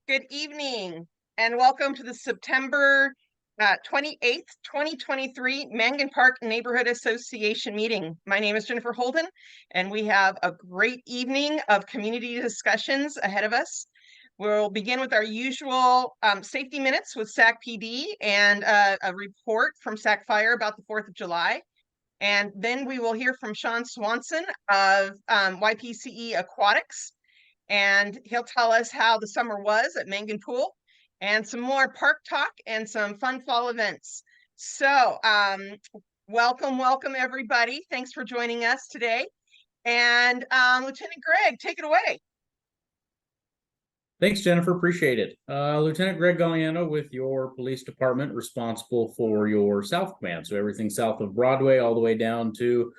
Good evening, and welcome to the September 28th, 2023 Mangan Park Neighborhood Association meeting. My name is Jennifer Holden, and we have a great evening of community discussions ahead of us. We'll begin with our usual safety minutes with SacPD and a report from SacFire about the 4th of July. And then we will hear from Swanson of YPCE Aquatics, and he'll tell us how the summer was at Mangan Pool and some more park talk and some fun fall events. So welcome everybody. Thanks for joining us today. And Lieutenant Greg, take it away. Thanks, Jennifer. Appreciate it. Lieutenant Greg Galliano with your police department, responsible for your South Command. So everything south of Broadway all the way down to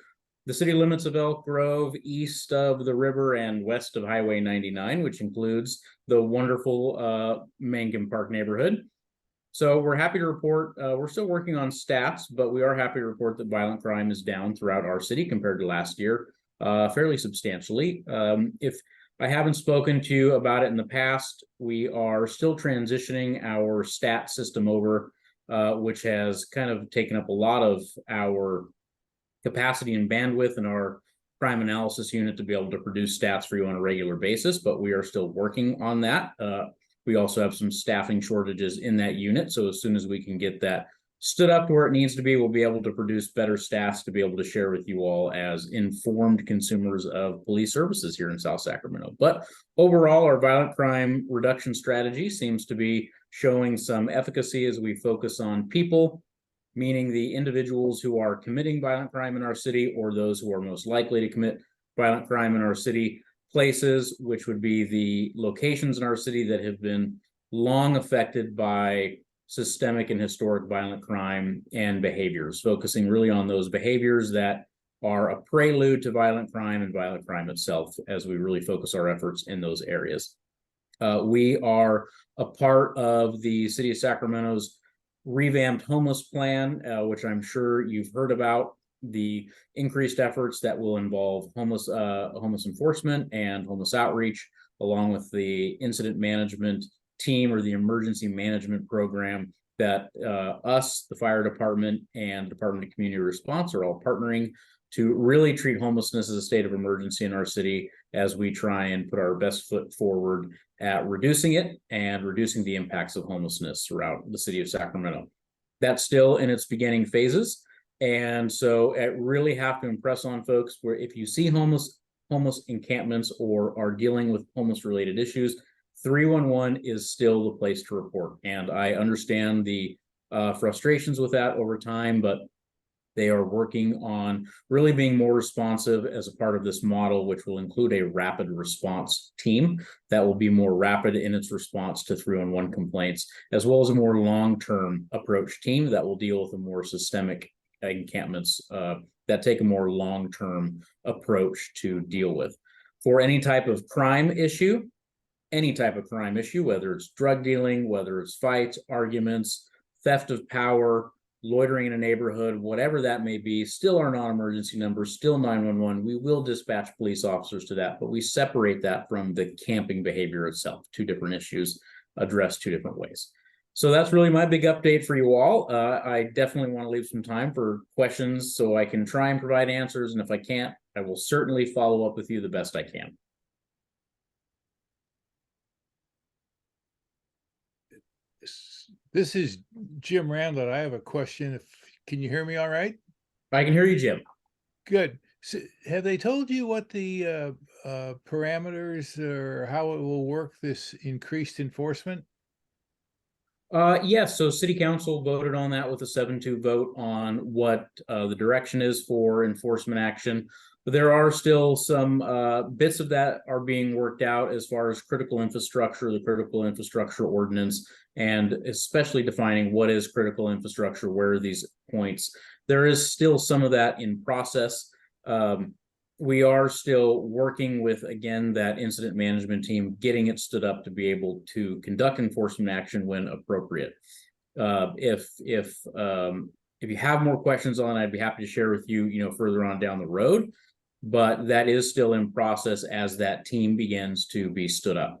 the city limits of Elk Grove, east of the river and west of Highway 99, which includes the wonderful Mangan Park neighborhood. So we're happy to report, we're still working on stats, but we are happy to report that violent crime is down throughout our city compared to last year, fairly substantially. If I haven't spoken to you about it in the past, we are still transitioning our stat system over, which has kind of taken up a lot of our capacity and bandwidth in our crime analysis unit to be able to produce stats for you on a regular basis, but we are still working on that. We also have some staffing shortages in that unit, so as soon as we can get that stood up to where it needs to be, we'll be able to produce better stats to be able to share with you all as informed consumers of police services here in South Sacramento. But overall, our violent crime reduction strategy seems to be showing some efficacy as we focus on people, meaning the individuals who are committing violent crime in our city or those who are most likely to commit violent crime in our city, places, which would be the locations in our city that have been long affected by systemic and historic violent crime and behaviors, focusing really on those behaviors that are a prelude to violent crime and violent crime itself as we really focus our efforts in those areas. We are a part of the city of Sacramento's revamped homeless plan, which I'm sure you've heard about, the increased efforts that will involve homeless enforcement and homeless outreach, along with the incident management team or the emergency management program that us, the fire department, and Department of Community Response are all partnering to really treat homelessness as a state of emergency in our city as we try and put our best foot forward at reducing it and reducing the impacts of homelessness throughout the city of Sacramento. That's still in its beginning phases. And so I really have to impress on folks where if you see homeless encampments or are dealing with homeless related issues, 311 is still the place to report. And I understand the frustrations with that over time, but they are working on really being more responsive as a part of this model, which will include a rapid response team that will be more rapid in its response to 311 complaints, as well as a more long-term approach team that will deal with the more systemic encampments that take a more long-term approach to deal with. For any type of crime issue, whether it's drug dealing, whether it's fights, arguments, theft of power, loitering in a neighborhood, whatever that may be, still our non-emergency number, still 911. We will dispatch police officers to that, but we separate that from the camping behavior itself. Two different issues addressed two different ways. So that's really my big update for you all. I definitely want to leave some time for questions so I can try and provide answers. And if I can't, I will certainly follow up with you the best I can. This is Jim Randlett. I have a question. Can you hear me all right? I can hear you, Jim. Good. So have they told you what the parameters or how it will work, this increased enforcement? Yes, so City Council voted on that with a 7-2 vote on what the direction is for enforcement action. But there are still some bits of that are being worked out as far as critical infrastructure, the critical infrastructure ordinance, and especially defining what is critical infrastructure, where are these points. There is still some of that in process. We are still working with, again, that incident management team, getting it stood up to be able to conduct enforcement action when appropriate. If you have more questions on it, I'd be happy to share with you, further on down the road. But that is still in process as that team begins to be stood up.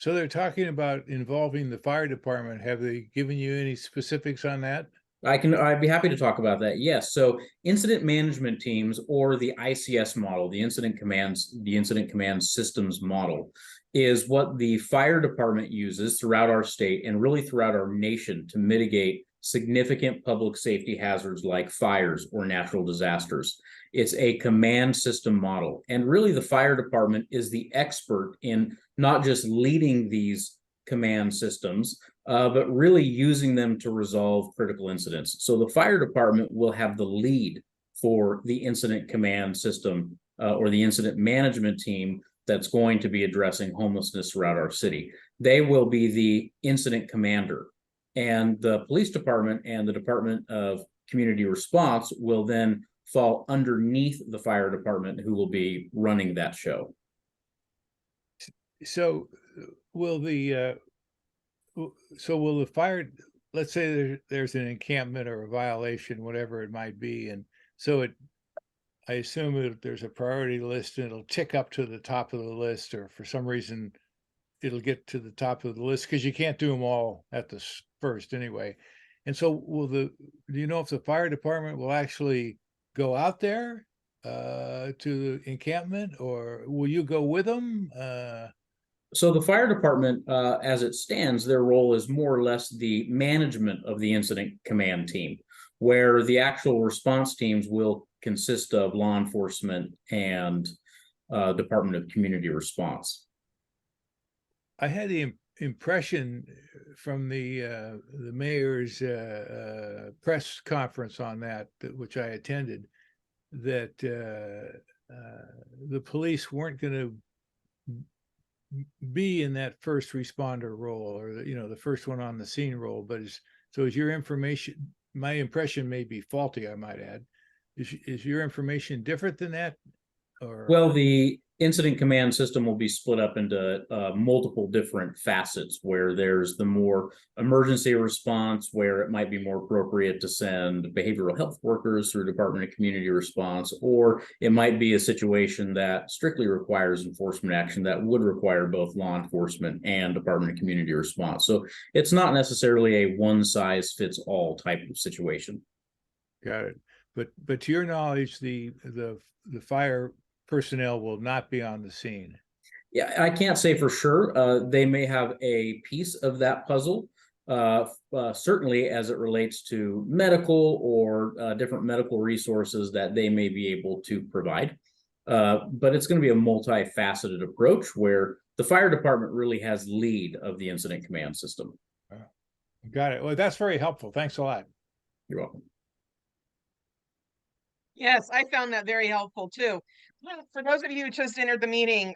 So they're talking about involving the fire department. Have they given you any specifics on that? I'd be happy to talk about that. Yes. So incident management teams, or the ICS model, the incident command systems model, is what the fire department uses throughout our state and really throughout our nation to mitigate significant public safety hazards like fires or natural disasters. It's a command system model. And really, the fire department is the expert in not just leading these command systems, but really using them to resolve critical incidents. So the fire department will have the lead for the incident command system, or the incident management team that's going to be addressing homelessness throughout our city. They will be the incident commander. And the police department and the Department of Community Response will then fall underneath the fire department, who will be running that show. So will the fire, let's say there's an encampment or a violation, whatever it might be, and so I assume that there's a priority list and it'll tick up to the top of the list, or for some reason it'll get to the top of the list because you can't do them all at the first anyway. And so do you know if the fire department will actually go out there to the encampment, or will you go with them? So the fire department, as it stands, their role is more or less the management of the incident command team, where the actual response teams will consist of law enforcement and Department of Community Response. I had the impression from the mayor's press conference on that, which I attended, that the police weren't going to be in that first responder role, or the first one on the scene role. But is your information? My impression may be faulty, I might add. Is your information different than that? Or well, the incident command system will be split up into multiple different facets, where there's the more emergency response, where it might be more appropriate to send behavioral health workers through Department of Community Response, or it might be a situation that strictly requires enforcement action that would require both law enforcement and Department of Community Response. So it's not necessarily a one size fits all type of situation. Got it. But to your knowledge, the fire personnel will not be on the scene. Yeah, I can't say for sure. They may have a piece of that puzzle, certainly as it relates to medical or different medical resources that they may be able to provide. But it's going to be a multifaceted approach where the fire department really has lead of the incident command system. Got it. Well, that's very helpful. Thanks a lot. You're welcome. Yes, I found that very helpful too. For those of you who just entered the meeting,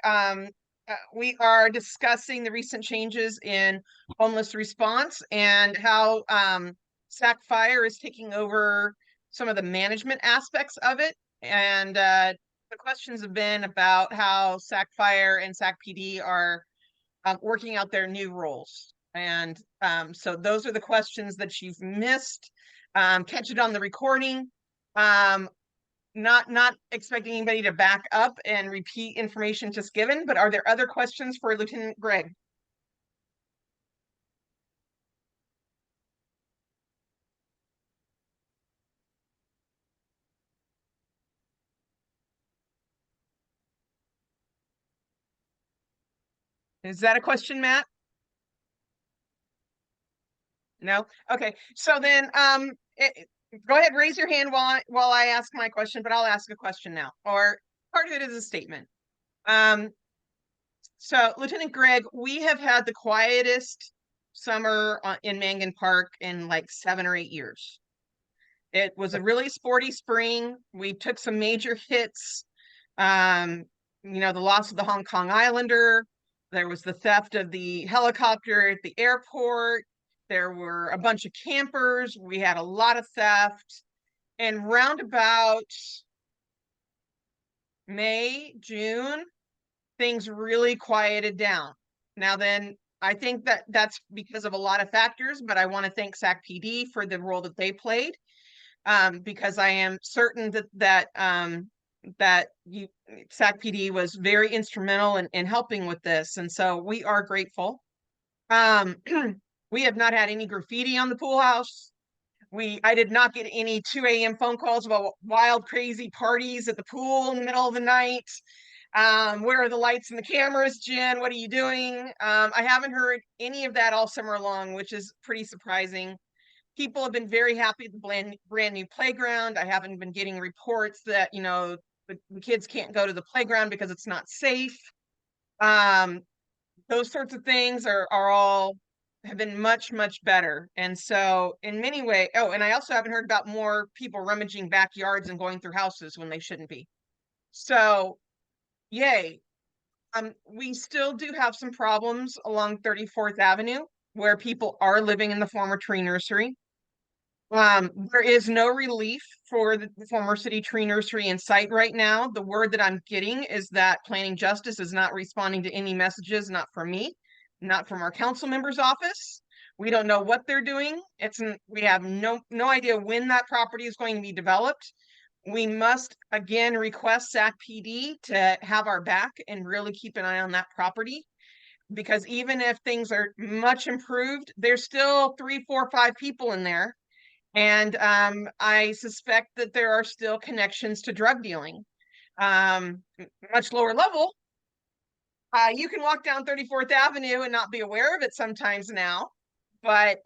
we are discussing the recent changes in homeless response and how SacFire is taking over some of the management aspects of it. And the questions have been about how SacFire and SacPD are working out their new roles. And so those are the questions that you've missed. Catch it on the recording. Not expecting anybody to back up and repeat information just given, but are there other questions for Lieutenant Greg? Is that a question, Matt? No? Okay, so then go ahead, raise your hand while I ask my question, but I'll ask a question now, or part of it is a statement. So Lieutenant Greg, we have had the quietest summer in Mangan Park in like 7 or 8 years. It was a really sporty spring. We took some major hits. The loss of the Hong Kong Islander. There was the theft of the helicopter at the airport. There were a bunch of campers. We had a lot of theft. And round about May, June, things really quieted down. Now then, I think that that's because of a lot of factors, but I want to thank SacPD for the role that they played, because I am certain that that SacPD was very instrumental in helping with this, and so we are grateful. We have not had any graffiti on the pool house. I did not get any 2 a.m. phone calls about wild, crazy parties at the pool in the middle of the night. Where are the lights and the cameras, Jen? What are you doing? I haven't heard any of that all summer long, which is pretty surprising. People have been very happy with the brand new playground. I haven't been getting reports that, the kids can't go to the playground because it's not safe. Those sorts of things have been much, much better. And so in many ways, and I also haven't heard about more people rummaging backyards and going through houses when they shouldn't be. So yay. We still do have some problems along 34th Avenue where people are living in the former tree nursery. There is no relief for the former city tree nursery in sight right now. The word that I'm getting is that Planning Justice is not responding to any messages, not from me, not from our council member's office. We don't know what they're doing. We have no idea when that property is going to be developed. We must again request SacPD to have our back and really keep an eye on that property, because even if things are much improved, there's still 3, 4, 5 people in there. And I suspect that there are still connections to drug dealing. Much lower level. You can walk down 34th Avenue and not be aware of it sometimes now, but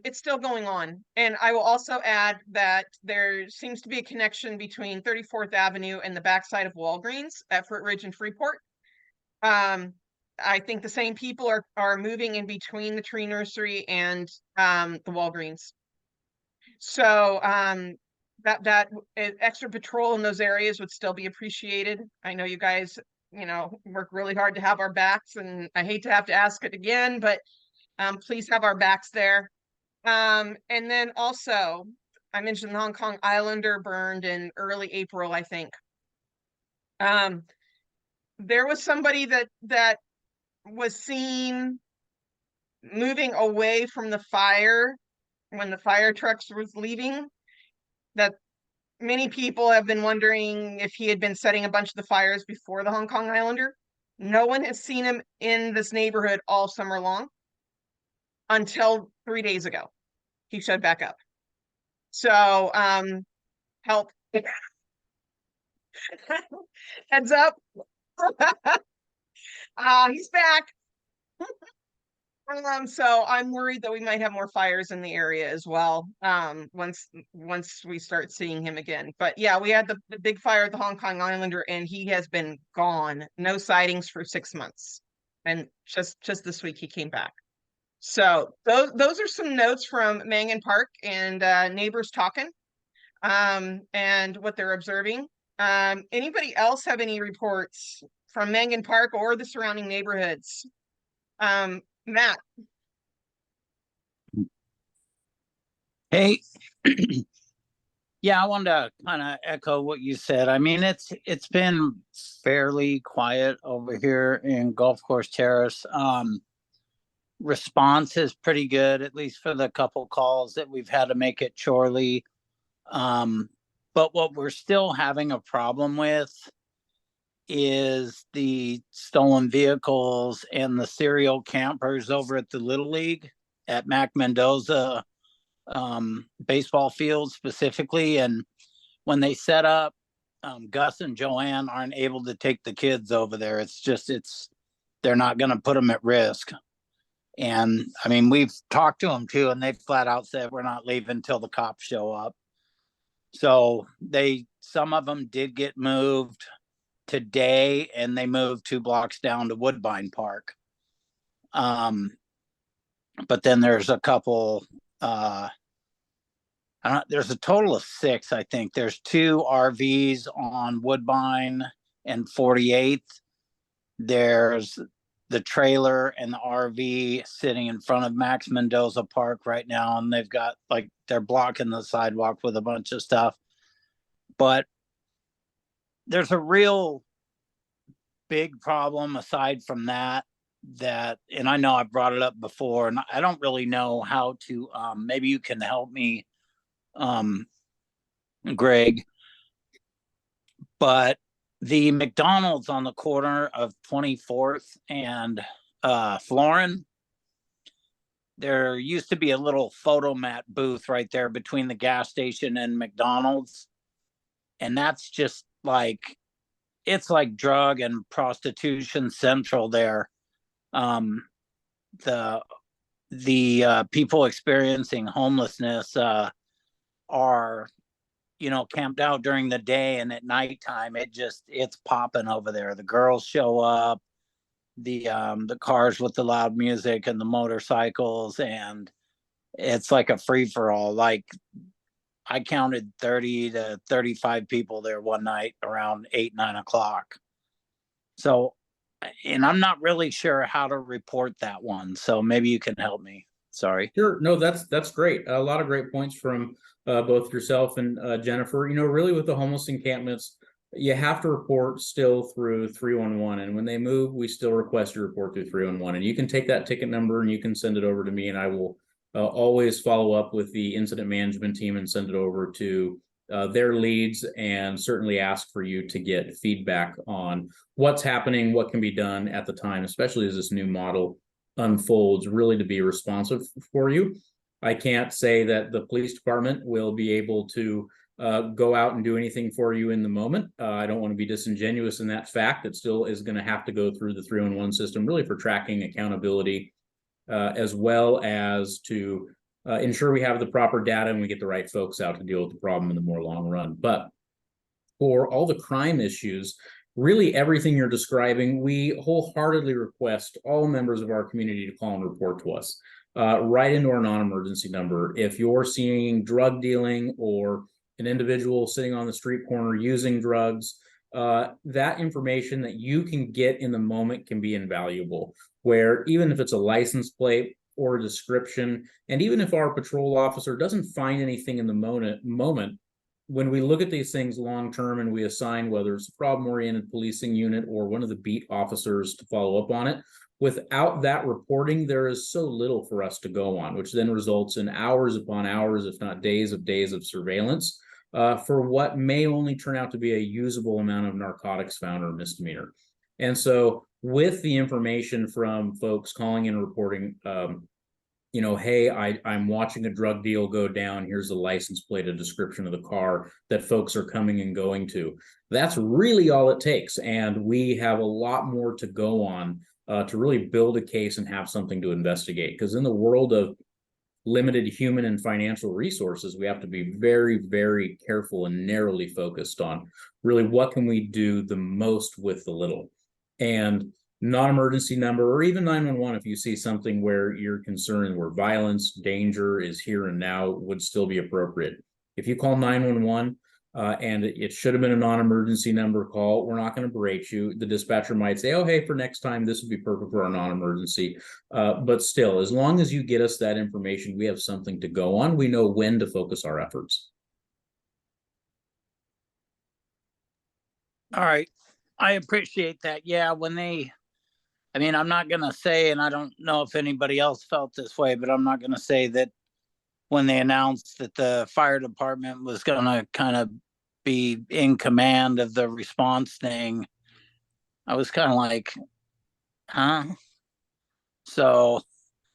it's still going on. And I will also add that there seems to be a connection between 34th Avenue and the backside of Walgreens at Fruit Ridge and Freeport. I think the same people are moving in between the tree nursery and the Walgreens. So that extra patrol in those areas would still be appreciated. I know you guys, work really hard to have our backs, and I hate to have to ask it again, but please have our backs there. And then also, I mentioned the Hong Kong Islander burned in early April, I think. There was somebody that was seen moving away from the fire when the fire trucks was leaving, that many people have been wondering if he had been setting a bunch of the fires before the Hong Kong Islander. No one has seen him in this neighborhood all summer long until 3 days ago. He showed back up. So help. Heads up. He's back. So I'm worried that we might have more fires in the area as well. Once we start seeing him again. But yeah, we had the big fire at the Hong Kong Islander, and he has been gone. No sightings for 6 months. And just this week he came back. So those are some notes from Mangan Park and neighbors talking, and what they're observing. Anybody else have any reports from Mangan Park or the surrounding neighborhoods? Matt. Hey, yeah, I wanted to kind of echo what you said. I mean, it's been fairly quiet over here in Golf Course Terrace. Response is pretty good, at least for the couple calls that we've had to make at Chorley. But what we're still having a problem with is the stolen vehicles and the serial campers over at the Little League at Mac Mendoza baseball field specifically. And when they set up, Gus and Joanne aren't able to take the kids over there. They're not going to put them at risk. And I mean, we've talked to them too, and they flat out said we're not leaving until the cops show up. So some of them did get moved today, and they moved 2 blocks down to Woodbine Park. But then there's a couple, there's a total of 6, I think. There's 2 RVs on Woodbine and 48th. There's the trailer and the RV sitting in front of Max Mendoza Park right now, and they've got they're blocking the sidewalk with a bunch of stuff. But there's a real big problem aside from that, and I know I brought it up before, and I don't really know how to, maybe you can help me, Greg. But the McDonald's on the corner of 24th and Florin, there used to be a little photomat booth right there between the gas station and McDonald's. And that's just like, it's like drug and prostitution central there. The people experiencing homelessness are, you know, camped out during the day, and at nighttime it's popping over there. The girls show up, the cars with the loud music and the motorcycles, and it's like a free-for-all. Like, I counted 30 to 35 people there one night around 8-9 o'clock. So, and I'm not really sure how to report that one, so maybe you can help me. Sorry. Sure. No, that's great. A lot of great points from both yourself and Jennifer. You know, really with the homeless encampments, you have to report still through 311. And when they move, we still request a report through 311. And you can take that ticket number and you can send it over to me, and I will always follow up with the incident management team and send it over to their leads, and certainly ask for you to get feedback on what's happening, what can be done at the time, especially as this new model unfolds, really to be responsive for you. I can't say that the police department will be able to go out and do anything for you in the moment. I don't want to be disingenuous in that fact. It still is going to have to go through the 311 system, really for tracking, accountability, as well as to ensure we have the proper data and we get the right folks out to deal with the problem in the more long run. But for all the crime issues, really everything you're describing, we wholeheartedly request all members of our community to call and report to us right into our non-emergency number. If you're seeing drug dealing or an individual sitting on the street corner using drugs, that information that you can get in the moment can be invaluable, where even if it's a license plate or a description, and even if our patrol officer doesn't find anything in the moment, when we look at these things long-term and we assign whether it's a problem-oriented policing unit or one of the beat officers to follow up on it, without that reporting, there is so little for us to go on, which then results in hours upon hours, if not days of surveillance for what may only turn out to be a usable amount of narcotics found or misdemeanor. And so with the information from folks calling and reporting, you know, hey, I'm watching a drug deal go down. Here's the license plate, a description of the car that folks are coming and going to. That's really all it takes. And we have a lot more to go on to really build a case and have something to investigate. Because in the world of limited human and financial resources, we have to be very, very careful and narrowly focused on really what can we do the most with the little. And non-emergency number, or even 911, if you see something where you're concerned where violence, danger is here and now, would still be appropriate. If you call 911 and it should have been a non-emergency number call, we're not going to berate you. The dispatcher might say, oh, hey, for next time, this would be perfect for our non-emergency. But still, as long as you get us that information, we have something to go on. We know when to focus our efforts. All right. I appreciate that. Yeah, when I mean, I'm not going to say, and I don't know if anybody else felt this way, but I'm not going to say that when they announced that the fire department was going to kind of be in command of the response thing, I was kind of like, huh? So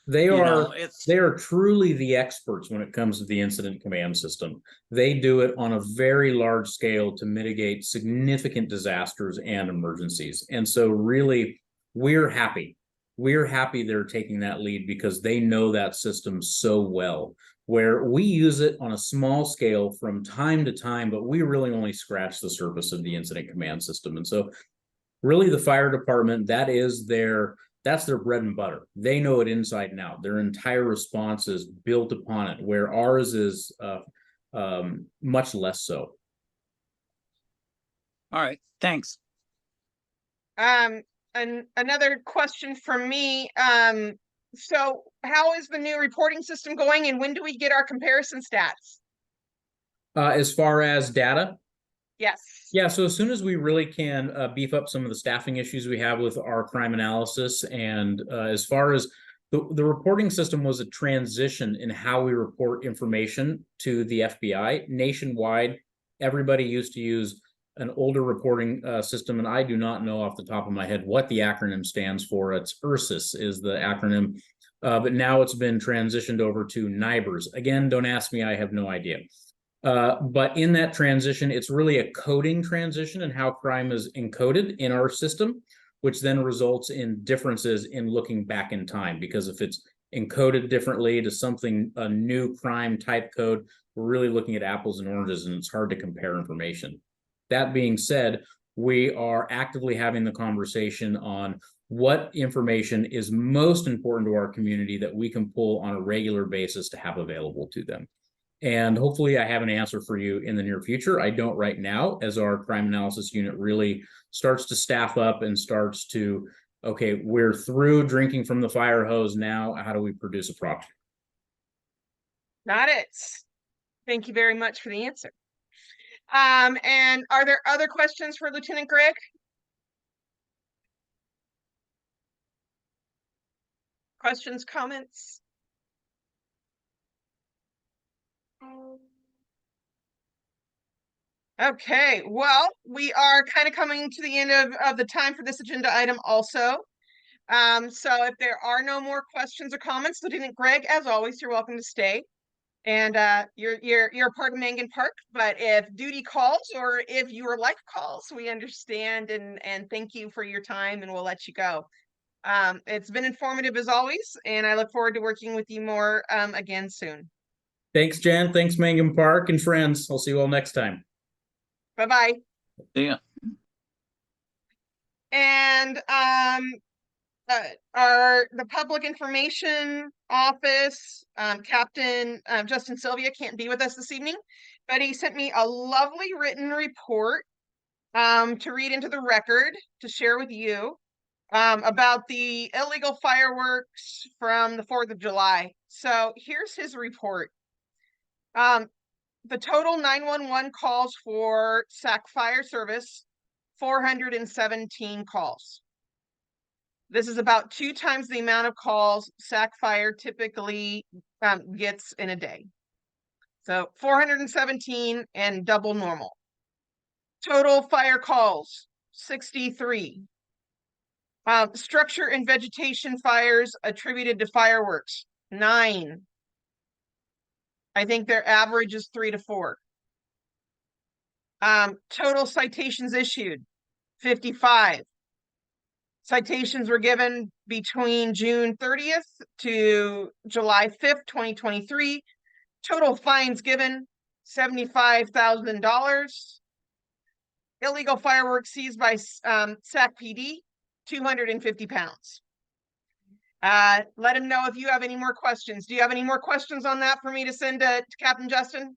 they are truly the experts when it comes to the incident command system. They do it on a very large scale to mitigate significant disasters and emergencies. And so really, we're happy they're taking that lead, because they know that system so well, where we use it on a small scale from time to time, but we really only scratch the surface of the incident command system. And so really the fire department, that's their bread and butter. They know it inside and out. Their entire response is built upon it, where ours is much less so. All right, thanks. And another question from me. So how is the new reporting system going, and when do we get our comparison stats? As far as data? Yes. Yeah, so as soon as we really can beef up some of the staffing issues we have with our crime analysis, and as far as the reporting system was a transition in how we report information to the FBI nationwide. Everybody used to use an older reporting system, and I do not know off the top of my head what the acronym stands for. It's URSIS is the acronym, but now it's been transitioned over to NIBRS. Again, don't ask me, I have no idea. But in that transition, it's really a coding transition and how crime is encoded in our system, which then results in differences in looking back in time. Because if it's encoded differently to something, a new crime type code, we're really looking at apples and oranges, and it's hard to compare information. That being said, we are actively having the conversation on what information is most important to our community that we can pull on a regular basis to have available to them. And hopefully I have an answer for you in the near future. I don't right now, as our crime analysis unit really starts to staff up and starts to, okay, we're through drinking from the fire hose now. How do we produce a product? Got it. Thank you very much for the answer. And are there other questions for Lieutenant Greg? Questions, comments? Okay, well, we are kind of coming to the end of the time for this agenda item also. So if there are no more questions or comments, Lieutenant Greg, as always, you're welcome to stay. And you're a part of Mangan Park, but if duty calls or if your life calls, we understand and thank you for your time, and we'll let you go. It's been informative as always, and I look forward to working with you more again soon. Thanks, Jan. Thanks, Mangan Park and friends. I'll see you all next time. Bye-bye. See ya. And the public information office, Captain Justin Sylvia can't be with us this evening, but he sent me a lovely written report to read into the record to share with you about the illegal fireworks from the 4th of July. So here's his report. The total 911 calls for SacFire service, 417 calls. This is about 2 times the amount of calls SacFire typically gets in a day. So 417 and double normal. Total fire calls, 63. Structure and vegetation fires attributed to fireworks, 9. I think their average is 3 to 4. Total citations issued, 55. Citations were given between June 30th to July 5th, 2023. Total fines given, $75,000. Illegal fireworks seized by SacPD, 250 pounds. Let him know if you have any more questions. Do you have any more questions on that for me to send to Captain Justin?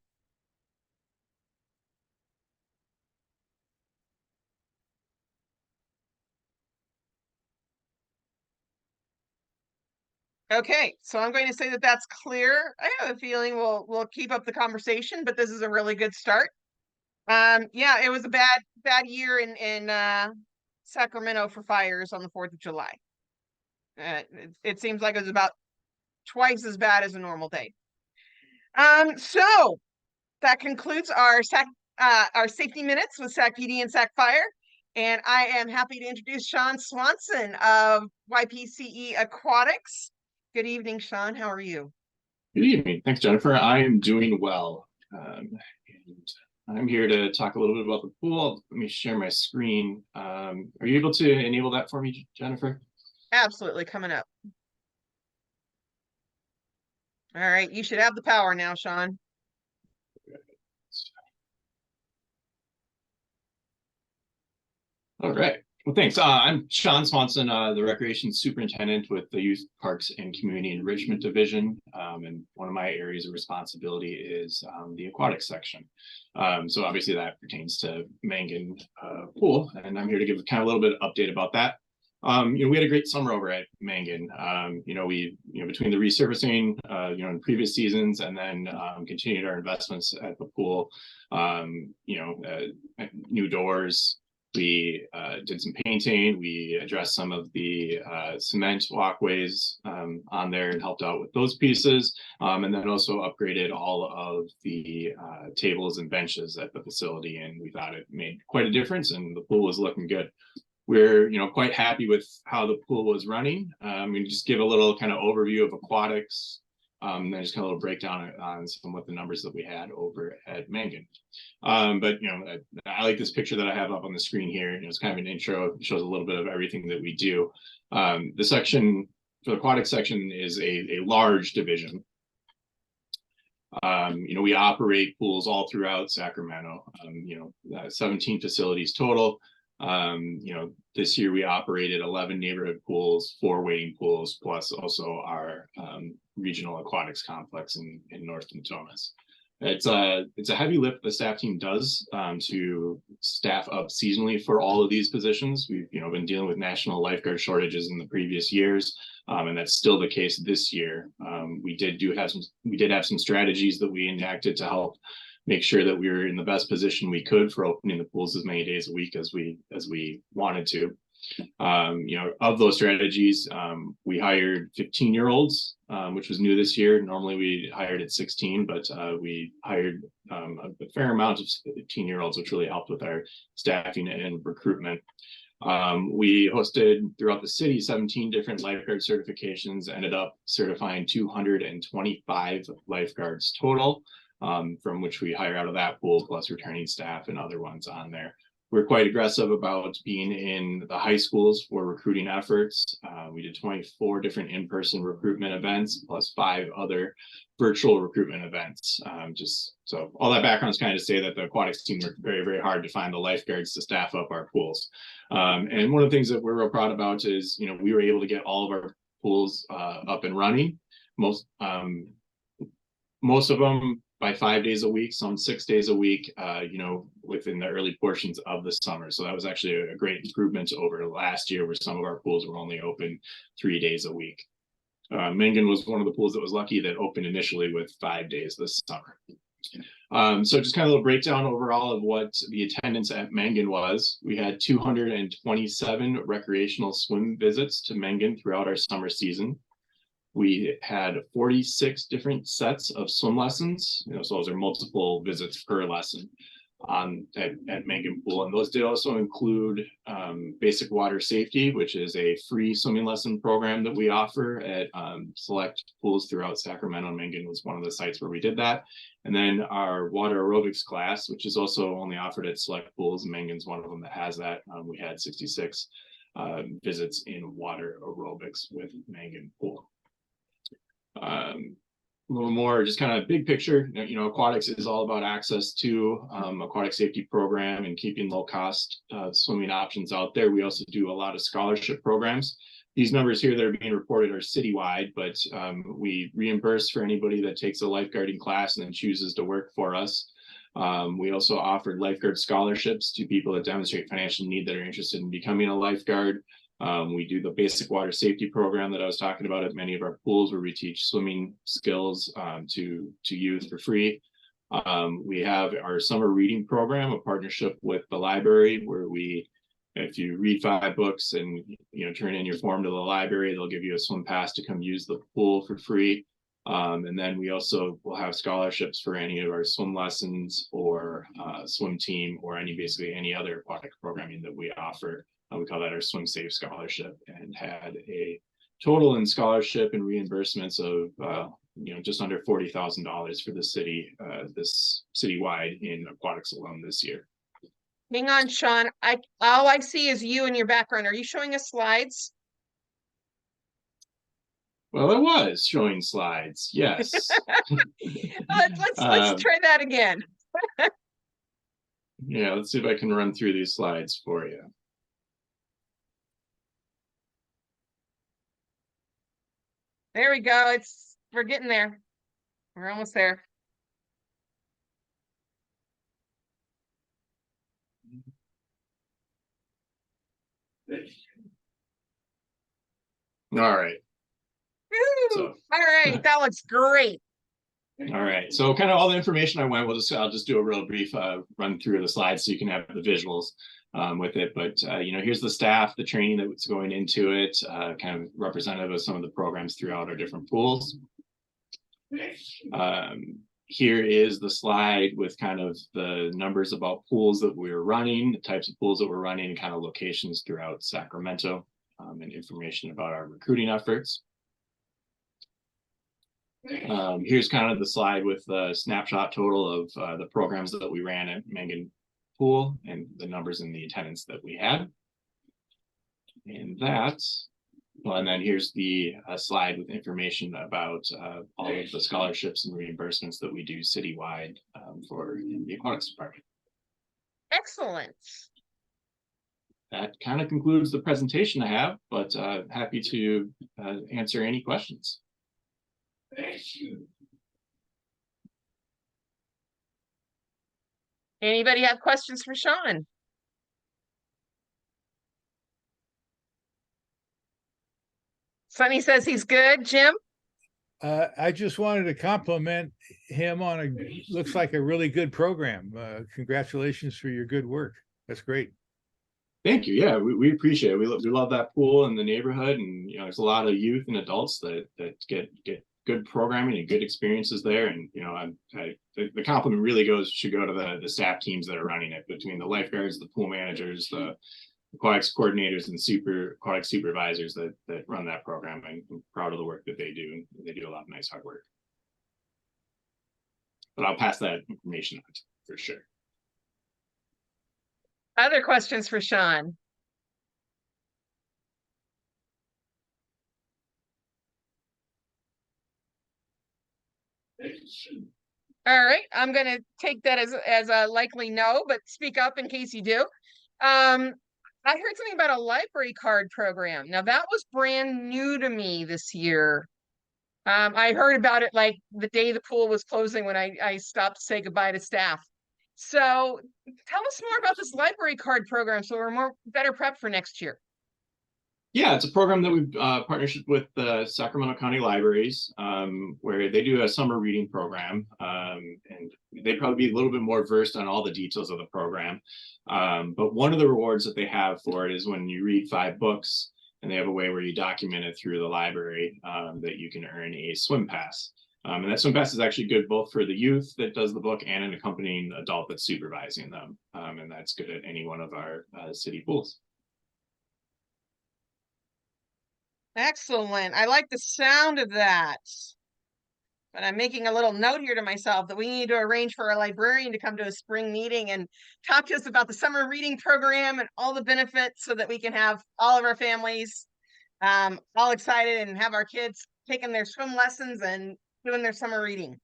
Okay, so I'm going to say that that's clear. I have a feeling we'll keep up the conversation, but this is a really good start. Yeah, it was a bad year in Sacramento for fires on the 4th of July. It seems like it was about twice as bad as a normal day. So that concludes our safety minutes with SacPD and SacFire. And I am happy to introduce Swanson of YPCE Aquatics. Good evening, Sjon. How are you? Good evening. Thanks, Jennifer. I am doing well. And I'm here to talk a little bit about the pool. Let me share my screen. Are you able to enable that for me, Jennifer? Absolutely, coming up. All right, you should have the power now, Sjon. All right. Well, thanks. I'm Sjon Swanson, the Recreation Superintendent with the Youth Parks and Community Enrichment Division. And one of my areas of responsibility is the aquatics section. So obviously that pertains to Mangan Pool, and I'm here to give kind of a little bit of update about that. We had a great summer over at Mangan. We between the resurfacing, in previous seasons, and then continued our investments at the pool. New doors, We did some painting. We addressed some of the cement walkways on there and helped out with those pieces. And then also upgraded all of the tables and benches at the facility. And we thought it made quite a difference, and the pool was looking good. We're quite happy with how the pool was running. We just give a little kind of overview of Aquatics. Then just kind of a little breakdown on some of the numbers that we had over at Mangan. But I like this picture that I have up on the screen here. It's kind of an intro. It shows a little bit of everything that we do. The section for the aquatic section is a large division. We operate pools all throughout Sacramento. 17 facilities total. This year we operated 11 neighborhood pools, 4 wading pools, plus also our regional aquatics complex in North Natomas. It's a heavy lift the staff team does to staff up seasonally for all of these positions. We've been dealing with national lifeguard shortages in the previous years, and that's still the case this year. We did have some strategies that we enacted to help make sure that we were in the best position we could for opening the pools as many days a week as we wanted to. Of those strategies, we hired 15-year-olds, which was new this year. Normally we hired at 16, but we hired a fair amount of 15-year-olds, which really helped with our staffing and recruitment. We hosted throughout the city 17 different lifeguard certifications, ended up certifying 225 lifeguards total, from which we hire out of that pool, plus returning staff and other ones on there. We're quite aggressive about being in the high schools for recruiting efforts. We did 24 different in-person recruitment events, plus 5 other virtual recruitment events. Just so all that background is kind of to say that the aquatics team worked very, very hard to find the lifeguards to staff up our pools. And one of the things that we're real proud about is, we were able to get all of our pools up and running. Most of them by 5 days a week, some 6 days a week, within the early portions of the summer. So that was actually a great improvement over last year, where some of our pools were only open 3 days a week. Mangan was one of the pools that was lucky that opened initially with 5 days this summer. So just kind of a little breakdown overall of what the attendance at Mangan was. We had 227 recreational swim visits to Mangan throughout our summer season. We had 46 different sets of swim lessons. So those are multiple visits per lesson at Mangan Pool. And those did also include basic water safety, which is a free swimming lesson program that we offer at select pools throughout Sacramento. Mangan was one of the sites where we did that. And then our water aerobics class, which is also only offered at select pools. Mangan's one of them that has that. We had 66 visits in water aerobics with Mangan Pool. A little more just kind of big picture. Aquatics is all about access to aquatic safety program and keeping low cost swimming options out there. We also do a lot of scholarship programs. These numbers here that are being reported are citywide, but we reimburse for anybody that takes a lifeguarding class and then chooses to work for us. We also offered lifeguard scholarships to people that demonstrate financial need that are interested in becoming a lifeguard. We do the basic water safety program that I was talking about at many of our pools, where we teach swimming skills to youth for free. We have our summer reading program, a partnership with the library, where if you read 5 books and turn in your form to the library, they'll give you a swim pass to come use the pool for free. And then we also will have scholarships for any of our swim lessons or swim team, or basically any other aquatic programming that we offer. We call that our Swim Safe Scholarship, and had a total in scholarship and reimbursements of just under $40,000 for the city, this citywide in aquatics alone this year. Hang on, Sean. All I see is you in your background. Are you showing us slides? Well, I was showing slides, yes. Let's try that again. Yeah, let's see if I can run through these slides for you. There we go. We're getting there. We're almost there. All right. So, all right, that looks great. All right, so kind of all the information I'll just do a real brief run through of the slides so you can have the visuals. with it. But here's the staff, the training that's going into it, kind of representative of some of the programs throughout our different pools. Here is the slide with kind of the numbers about pools that we're running, the types of pools that we're running, and kind of locations throughout Sacramento, and information about our recruiting efforts. Here's kind of the slide with the snapshot total of the programs that we ran at Mangan Pool and the numbers and the attendance that we had. And then here's the slide with information about all of the scholarships and reimbursements that we do citywide for the Aquatics Department. Excellent. That kind of concludes the presentation I have, but happy to answer any questions. Anybody have questions for Sjon? Sonny says he's good. Jim? I just wanted to compliment him on looks like a really good program. Congratulations for your good work. That's great. Thank you. Yeah, we appreciate it. We love that pool in the neighborhood, and there's a lot of youth and adults that get good programming and good experiences there. And the compliment really should go to the staff teams that are running it, between the lifeguards, the pool managers, the aquatics coordinators, and aquatic supervisors that run that program. I'm proud of the work that they do, and they do a lot of nice hard work. But I'll pass that information on for sure. Other questions for Sjon? All right, I'm going to take that as a likely no, but speak up in case you do. I heard something about a library card program. Now, that was brand new to me this year. I heard about it like the day the pool was closing when I stopped to say goodbye to staff. So tell us more about this library card program so we're better prepped for next year. Yeah, it's a program that we've partnership with the Sacramento County Libraries, where they do a summer reading program, and they'd probably be a little bit more versed on all the details of the program. But one of the rewards that they have for it is when you read 5 books, and they have a way where you document it through the library, that you can earn a swim pass. And that swim pass is actually good both for the youth that does the book and an accompanying adult that's supervising them. And that's good at any one of our city pools. Excellent. I like the sound of that. But I'm making a little note here to myself that we need to arrange for a librarian to come to a spring meeting and talk to us about the summer reading program and all the benefits, so that we can have all of our families all excited and have our kids taking their swim lessons and doing their summer reading.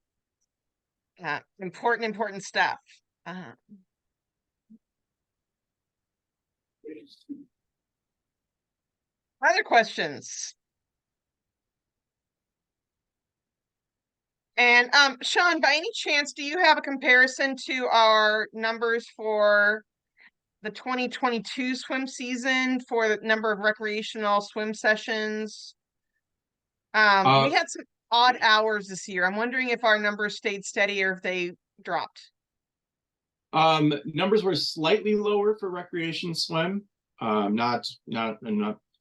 Important stuff. Other questions? And Sjon, by any chance, do you have a comparison to our numbers for the 2022 swim season for the number of recreational swim sessions? We had some odd hours this year. I'm wondering if our numbers stayed steady or if they dropped. Numbers were slightly lower for recreation swim, not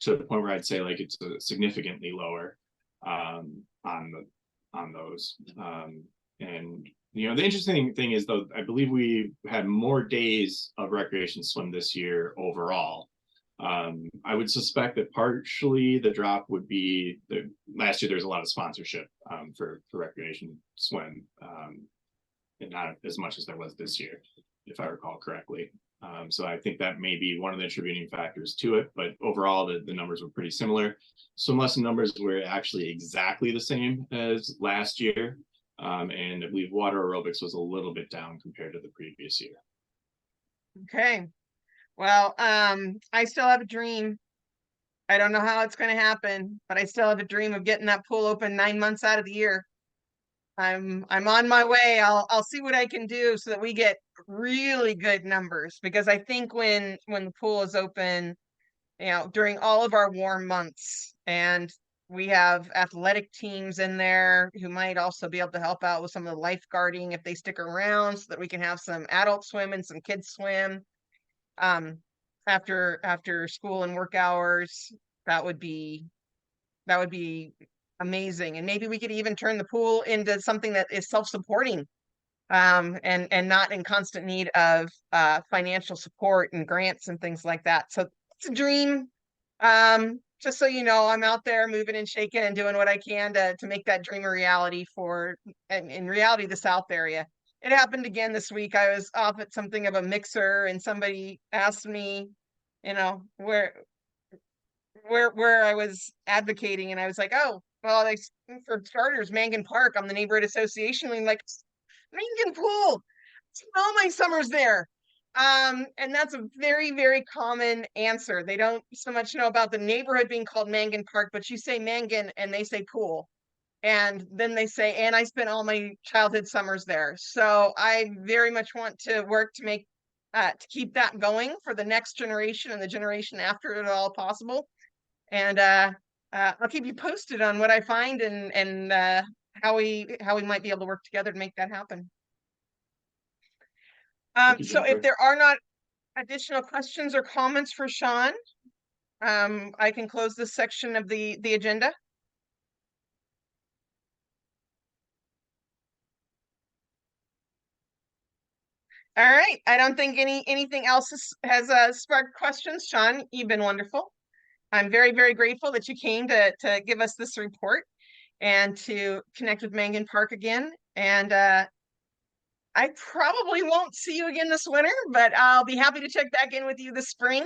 to the point where I'd say like it's significantly lower on those. And the interesting thing is, though, I believe we had more days of recreation swim this year overall. I would suspect that partially the drop would be last year there's a lot of sponsorship for recreation swim, and not as much as there was this year, if I recall correctly. So I think that may be one of the contributing factors to it, but overall the numbers were pretty similar. Swim lesson numbers were actually exactly the same as last year, and I believe water aerobics was a little bit down compared to the previous year. Okay, well, I still have a dream. I don't know how it's going to happen, but I still have a dream of getting that pool open 9 months out of the year. I'm on my way. I'll see what I can do so that we get really good numbers, because I think when the pool is open, during all of our warm months, and we have athletic teams in there who might also be able to help out with some of the lifeguarding if they stick around, so that we can have some adult swim and some kids swim. after school and work hours, that would be amazing. And maybe we could even turn the pool into something that is self-supporting, and not in constant need of financial support and grants and things like that. So it's a dream. Just so you know, I'm out there moving and shaking and doing what I can to make that dream a reality for, and in reality, the South area. It happened again this week. I was off at something of a mixer, and somebody asked me, you know, where I was advocating, and I was like, oh, well, for starters, Mangan Park. I'm the neighborhood association, and like, Mangan Pool. Spend all my summers there. And that's a very, very common answer. They don't so much know about the neighborhood being called Mangan Park, but you say Mangan and they say pool. And then they say, and I spent all my childhood summers there. So I very much want to work to make, to keep that going for the next generation and the generation after it all possible. And I'll keep you posted on what I find, and how we might be able to work together to make that happen. Thank you, So if Jennifer. there are not additional questions or comments for Sjon, I can close this section of the agenda. All right, I don't think anything else has sparked questions. Sjon, you've been wonderful. I'm very, very grateful that you came to give us this report and to connect with Mangan Park again. And I probably won't see you again this winter, but I'll be happy to check back in with you this spring.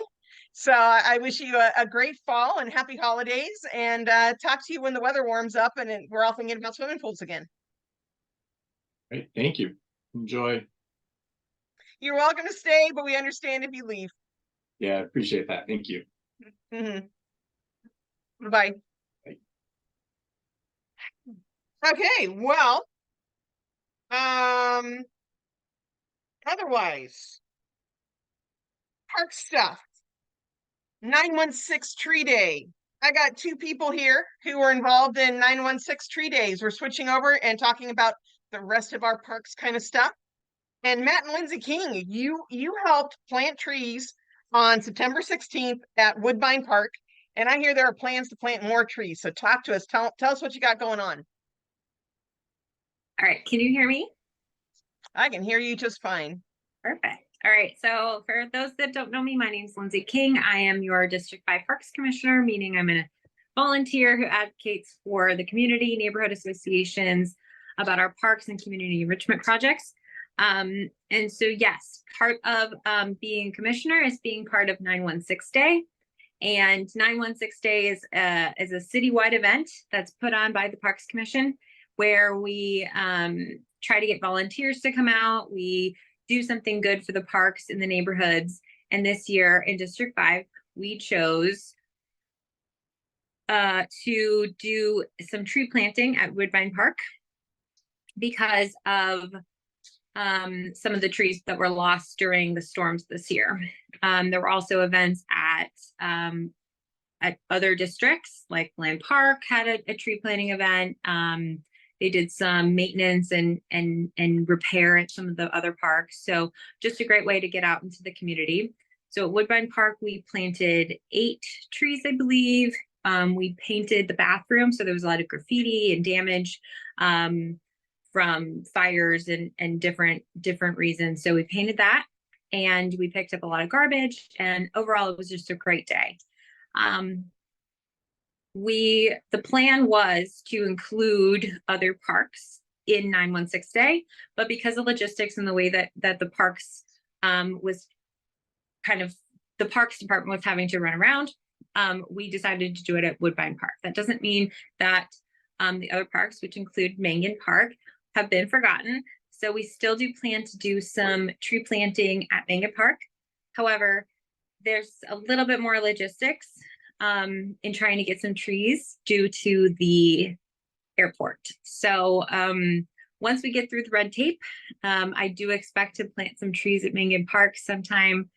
So I wish you a great fall and happy holidays, and talk to you when the weather warms up and we're all thinking about swimming pools again. Great, thank you. Enjoy. You're welcome to stay, but we understand if you leave. Yeah, I appreciate that. Thank you. Bye. Bye. Okay, well, otherwise, park stuff. 916 Tree Day. I got two people here who were involved in 916 Tree Days. We're switching over and talking about the rest of our parks kind of stuff. And Matt and Lindsay King, you helped plant trees on September 16th at Woodbine Park. And I hear there are plans to plant more trees. So talk to us. Tell us what you got going on. All right, can you hear me? I can hear you just fine. Perfect. All right, so for those that don't know me, my name is Lindsay King. I am your District 5 Parks Commissioner, meaning I'm a volunteer who advocates for the community, neighborhood associations about our parks and community enrichment projects. And so yes, part of being commissioner is being part of 916 Day. And 916 Day is a citywide event that's put on by the Parks Commission, where we try to get volunteers to come out. We do something good for the parks in the neighborhoods. And this year in District 5, we chose to do some tree planting at Woodbine Park because of some of the trees that were lost during the storms this year. There were also events at other districts, like Land Park had a tree planting event. They did some maintenance and repair at some of the other parks. So just a great way to get out into the community. So at Woodbine Park, we planted 8 trees, I believe. We painted the bathroom, so there was a lot of graffiti and damage from fires and different reasons. So we painted that, and we picked up a lot of garbage, and overall it was just a great day. The plan was to include other parks in 916 Day, but because of logistics and the way that the parks was kind of, the Parks Department was having to run around, we decided to do it at Woodbine Park. That doesn't mean that the other parks, which include Mangan Park, have been forgotten. So we still do plan to do some tree planting at Mangan Park. However, there's a little bit more logistics in trying to get some trees due to the airport. So once we get through the red tape, I do expect to plant some trees at Mangan Park sometime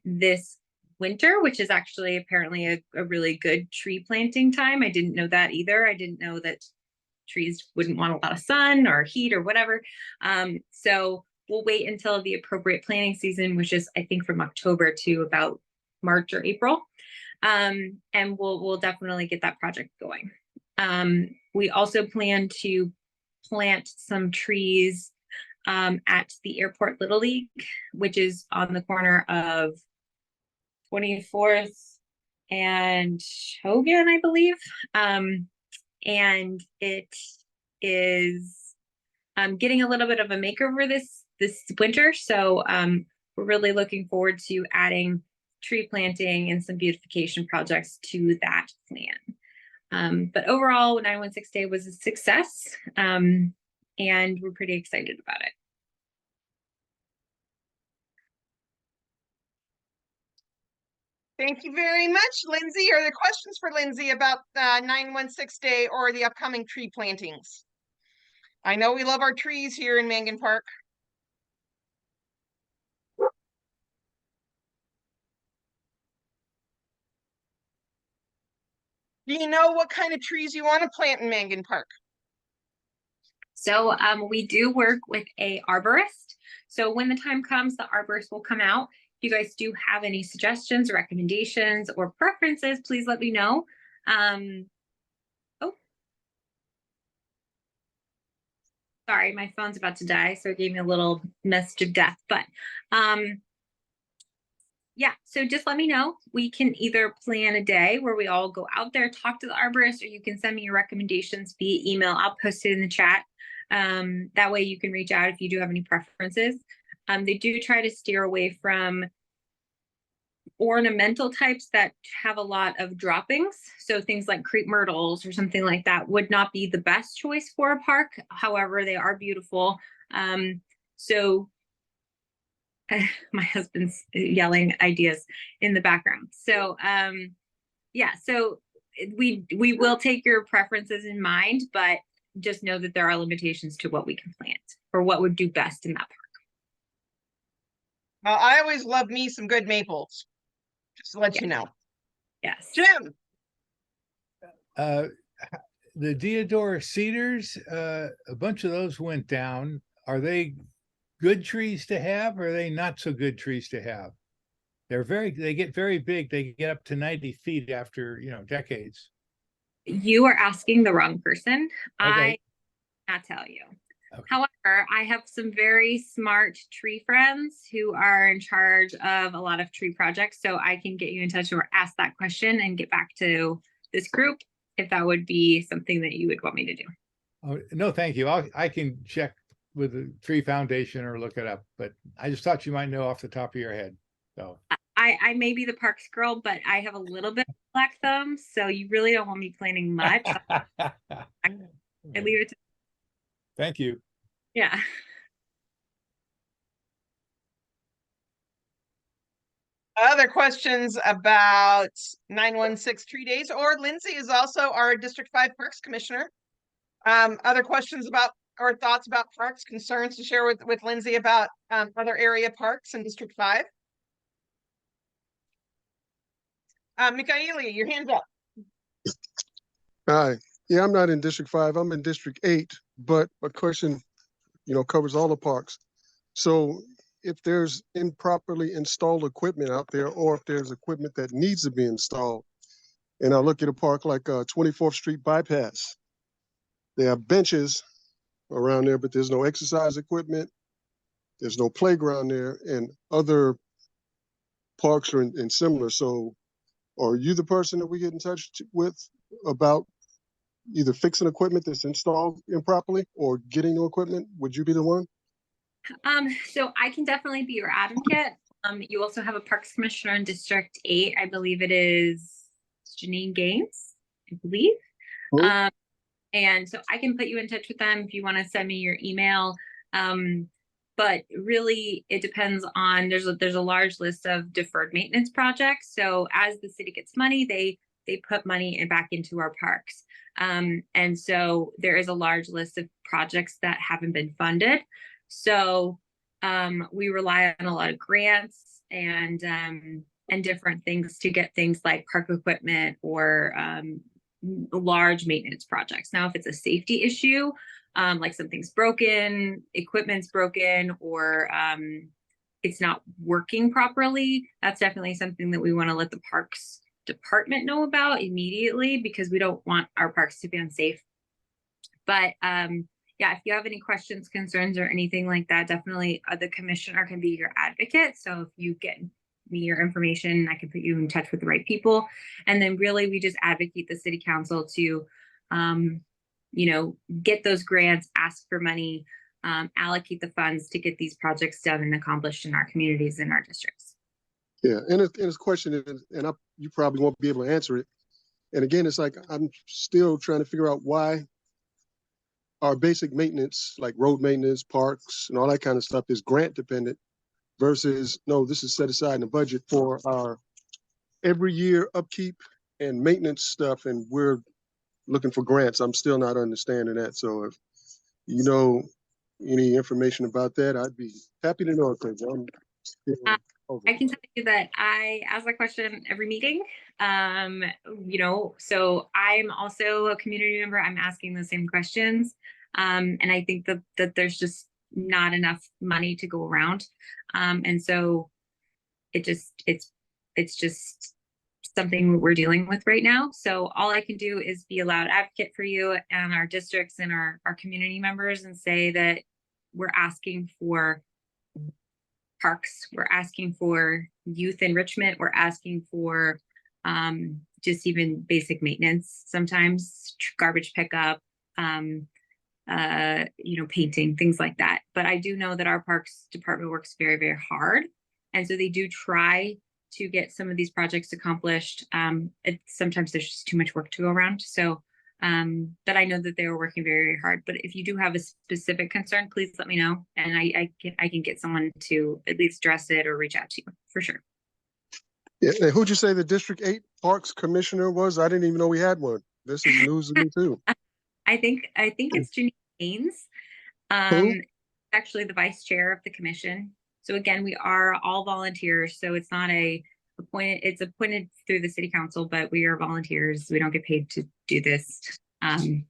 this winter, which is actually apparently a really good tree planting time. I didn't know that either. I didn't know that trees wouldn't want a lot of sun or heat or whatever. So we'll wait until the appropriate planting season, which is I think from October to about March or April. And we'll definitely get that project going. We also plan to plant some trees at the Airport Little League, which is on the corner of 24th and Hogan, I believe. And it is getting a little bit of a makeover this winter. So we're really looking forward to adding tree planting and some beautification projects to that plan. But overall, 916 Day was a success, and we're pretty excited about it. Thank you very much, Lindsay. Are there questions for Lindsay about 916 Day or the upcoming tree plantings? I know we love our trees here in Mangan Park. Do you know what kind of trees you want to plant in Mangan Park? So we do work with a arborist. So when the time comes, the arborist will come out. If you guys do have any suggestions, recommendations, or preferences, please let me know. Oh, sorry, my phone's about to die, so it gave me a little message of death. But yeah, so just let me know. We can either plan a day where we all go out there, talk to the arborist, or you can send me your recommendations via email. I'll post it in the chat. That way you can reach out if you do have any preferences. They do try to steer away from ornamental types that have a lot of droppings. So things like crepe myrtles or something like that would not be the best choice for a park. However, they are beautiful. So my husband's yelling ideas in the background. So yeah, so we will take your preferences in mind, but just know that there are limitations to what we can plant or what would do best in that park. Well, I always love me some good maples, just to let you know. Yes. Jim. The Deodora cedars, a bunch of those went down. Are they good trees to have, or are they not so good trees to have? They get very big. They get up to 90 feet after, decades. You are asking the wrong person. Okay. I cannot tell you. Okay. However, I have some very smart tree friends who are in charge of a lot of tree projects. So I can get you in touch or ask that question and get back to this group if that would be something that you would want me to do. Oh, no, thank you. I can check with the Tree Foundation or look it up, but I just thought you might know off the top of your head. So I may be the parks girl, but I have a little bit of black thumb, so you really don't want me planning much. I leave it to Thank you. yeah. Other questions about 916 tree days, or Lindsay is also our District 5 Parks Commissioner. Other questions about or thoughts about parks, concerns to share with Lindsay about other area parks in District 5? Michaeli, your hand's up. Hi. Yeah, I'm not in District 5. I'm in District 8, but my question, covers all the parks. So if there's improperly installed equipment out there, or if there's equipment that needs to be installed, and I look at a park like 24th Street Bypass, they have benches around there, but there's no exercise equipment. There's no playground there, and other parks are in similar. So are you the person that we get in touch with about either fixing equipment that's installed improperly or getting new equipment? Would you be the one? So I can definitely be your advocate. You also have a parks commissioner in District 8. I believe it is Janine Gaines, I believe. Mhm. And so I can put you in touch with them if you want to send me your email. But really it depends on, there's a large list of deferred maintenance projects. So as the city gets money, they put money back into our parks. And so there is a large list of projects that haven't been funded. So we rely on a lot of grants and different things to get things like park equipment or large maintenance projects. Now, if it's a safety issue, like something's broken, equipment's broken, or it's not working properly, that's definitely something that we want to let the parks department know about immediately, because we don't want our parks to be unsafe. But yeah, if you have any questions, concerns, or anything like that, definitely the commissioner can be your advocate. So if you get me your information, I can put you in touch with the right people. And then really we just advocate the city council to, you know, get those grants, ask for money, allocate the funds to get these projects done and accomplished in our communities and our districts. Yeah, and his question is, and you probably won't be able to answer it. And again, it's like I'm still trying to figure out why our basic maintenance, like road maintenance, parks, and all that kind of stuff, is grant dependent versus no, this is set aside in the budget for our every year upkeep and maintenance stuff, and we're looking for grants. I'm still not understanding that. So if you know any information about that, I'd be happy to know it, because I'm still I can tell you that I ask that question every meeting. You know, so I'm also a community member. I'm asking the same questions. And I think that there's just not enough money to go around. And so it's just something we're dealing with right now. So all I can do is be a loud advocate for you and our districts and our community members, and say that we're asking for parks, we're asking for youth enrichment, we're asking for just even basic maintenance, sometimes garbage pickup, you know, painting, things like that. But I do know that our parks department works very, very hard. And so they do try to get some of these projects accomplished. Sometimes there's just too much work to go around. So but I know that they are working very, very hard. But if you do have a specific concern, please let me know, and I can get someone to at least address it or reach out to you for sure. Yeah, and who'd you say the District 8 Parks Commissioner was? I didn't even know we had one. This is news to me too. I think it's Janine Haynes, actually the vice chair of the commission. So again, we are all volunteers. So it's not it's appointed through the city council, but we are volunteers. We don't get paid to do this. Okay.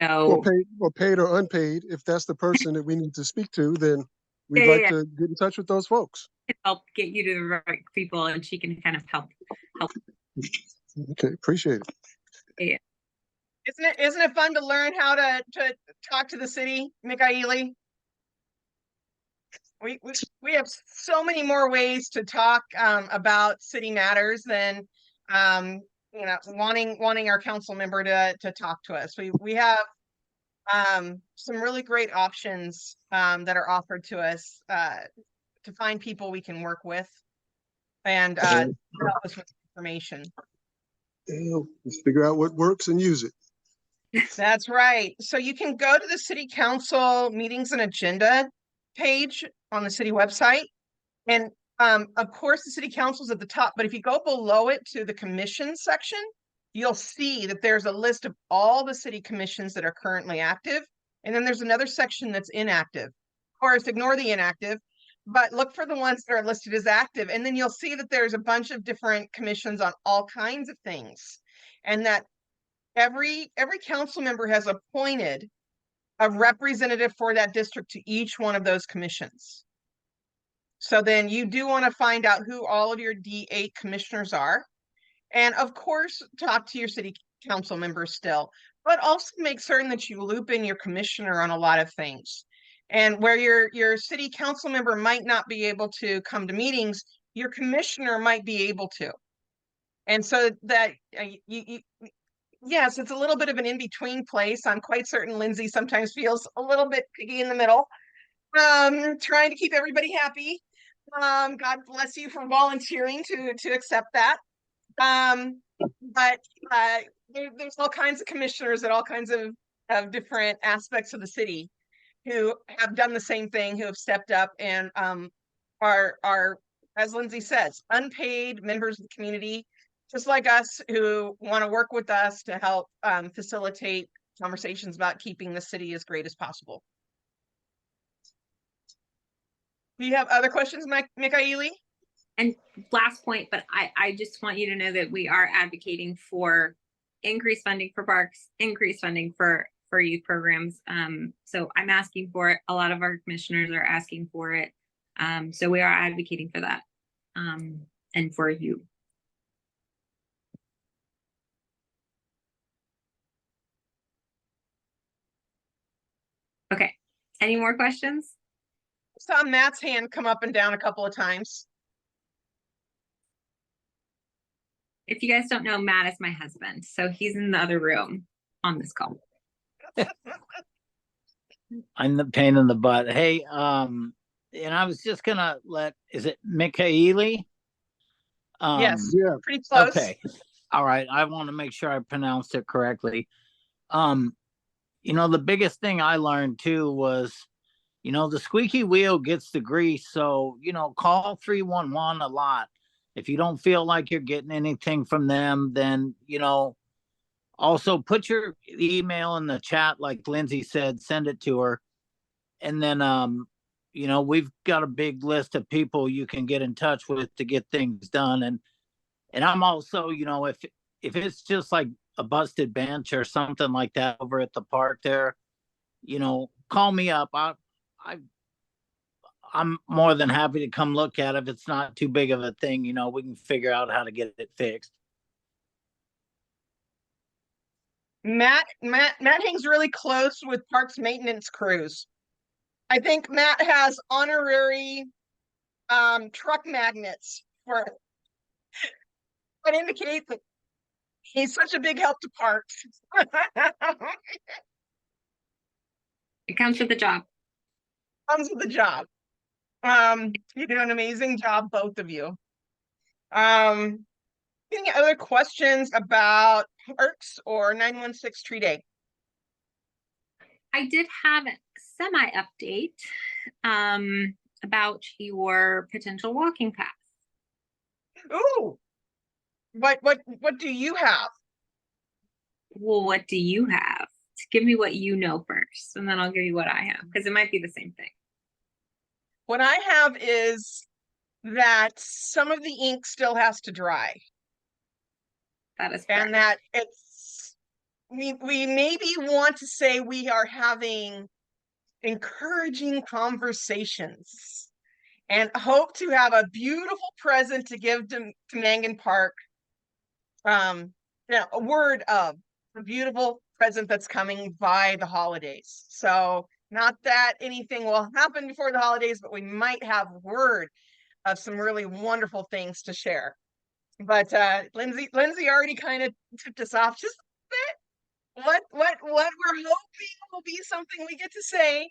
So Well, paid or unpaid, if that's the person that we need to speak to, then we'd Yeah, like yeah. to get in touch with those folks. help get you to the right people, and she can kind of help. Okay, appreciate it. Yeah. Isn't it fun to learn how to talk to the city, McClatchy? We have so many more ways to talk about city matters than you know, wanting our council member to talk to us. We have some really great options that are offered to us to find people we can work with and help us with information. Yeah, let's figure out what works and use it. That's right. So you can go to the city council meetings and agenda page on the city website. And of course, the city council is at the top, but if you go below it to the commission section, you'll see that there's a list of all the city commissions that are currently active. And then there's another section that's inactive. Of course, ignore the inactive, but look for the ones that are listed as active. And then you'll see that there's a bunch of different commissions on all kinds of things. And that every council member has appointed a representative for that district to each one of those commissions. So then you do want to find out who all of your D8 commissioners are. And of course, talk to your city council members still, but also make certain that you loop in your commissioner on a lot of things. And where your city council member might not be able to come to meetings, your commissioner might be able to. And so that yes, it's a little bit of an in-between place. I'm quite certain Lindsay sometimes feels a little bit piggy in the middle, trying to keep everybody happy. God bless you for volunteering to accept that. But there's all kinds of commissioners at all kinds of different aspects of the city who have done the same thing, who have stepped up and are, as Lindsay says, unpaid members of the community, just like us, who want to work with us to help facilitate conversations about keeping the city as great as possible. Do you have other questions, McClatchy? And last point, but I just want you to know that we are advocating for increased funding for parks, increased funding for youth programs. So I'm asking for it. A lot of our commissioners are asking for it. So we are advocating for that, and for you. Okay, any more questions? Saw Matt's hand come up and down a couple of times. If you guys don't know, Matt is my husband, so he's in the other room on this call. I'm the pain in the butt. Hey, and I was just gonna is it Michaeli? Yes, Yeah, pretty close. Okay. All right. I want to make sure I pronounced it correctly. The biggest thing I learned too was, the squeaky wheel gets the grease. So, call 311 a lot. If you don't feel like you're getting anything from them, then, also put your email in the chat, like Lindsay said, send it to her. And then, we've got a big list of people you can get in touch with to get things done. And I'm also, if it's just like a busted bench or something like that over at the park there, call me up. I'm more than happy to come look at it. If it's not too big of a thing, we can figure out how to get it fixed. Matt hangs really close with parks maintenance crews. I think Matt has honorary truck magnets for that indicate that he's such a big help to parks. It comes with the job. Comes with the job. You do an amazing job, both of you. Any other questions about parks or 916 tree day? I did have a semi-update about your potential walking path. Ooh, what do you have? Well, what do you have? Give me what you know first, and then I'll give you what I have, because it might be the same thing. What I have is that some of the ink still has to dry. That is correct. And that we maybe want to say we are having encouraging conversations and hope to have a beautiful present to give to Mangan Park. A word of a beautiful present that's coming by the holidays. So not that anything will happen before the holidays, but we might have word of some really wonderful things to share. But Lindsay already kind of tipped us off just a bit. What we're hoping will be something we get to say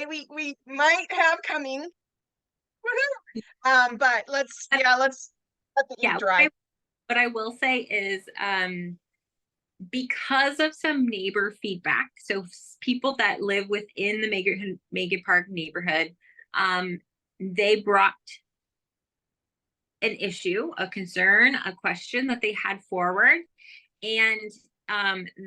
we might have coming. But let's let the ink dry. What I will say is because of some neighbor feedback, so people that live within the Mangan Park neighborhood, they brought an issue, a concern, a question that they had forward, and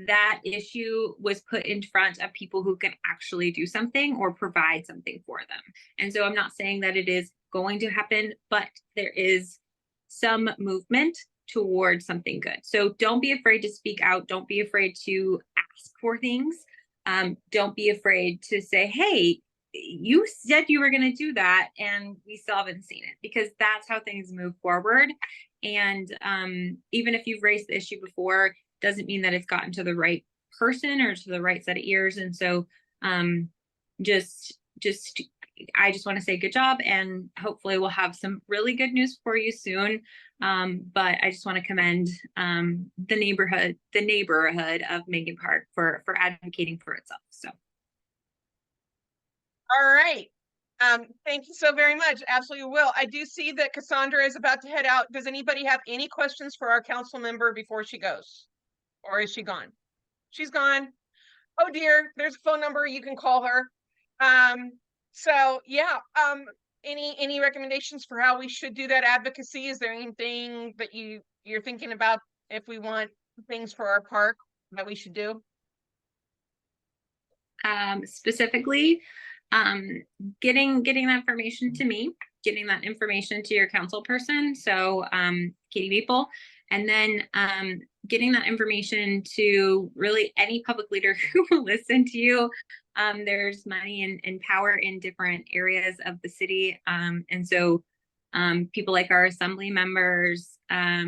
that issue was put in front of people who can actually do something or provide something for them. And so I'm not saying that it is going to happen, but there is some movement towards something good. So don't be afraid to speak out. Don't be afraid to ask for things. Don't be afraid to say, hey, you said you were going to do that and we still haven't seen it, because that's how things move forward. And even if you've raised the issue before, doesn't mean that it's gotten to the right person or to the right set of ears. And so I just want to say good job, and hopefully we'll have some really good news for you soon. But I just want to commend the neighborhood of Mangan Park for advocating for itself. So. All right. Thank you so very much. Absolutely will. I do see that Cassandra is about to head out. Does anybody have any questions for our council member before she goes? Or is she gone? She's gone. Oh dear, there's a phone number. You can call her. So yeah, any recommendations for how we should do that advocacy? Is there anything that you're thinking about if we want things for our park that we should do? Specifically, getting that information to me, getting that information to your council person. So Katie Maple, And then getting that information to really any public leader who will listen to you. There's money and power in different areas of the city. And so people like our assembly members, our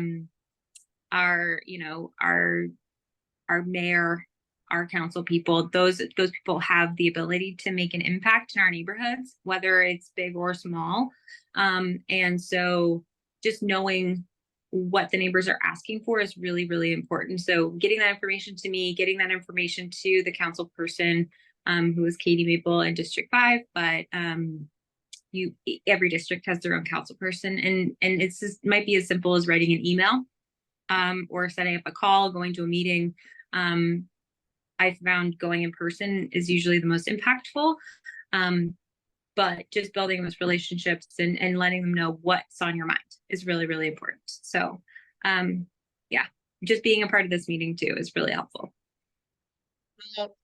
mayor, our council people, those people have the ability to make an impact in our neighborhoods, whether it's big or small. And so just knowing what the neighbors are asking for is really, really important. So getting that information to me, getting that information to the council person, who is Katie Maple in District 5, but every district has their own council person, and it's just might be as simple as writing an email, or setting up a call, going to a meeting. I found going in person is usually the most impactful. But just building those relationships and letting them know what's on your mind is really, really important. So, yeah, just being a part of this meeting too is really helpful. Well,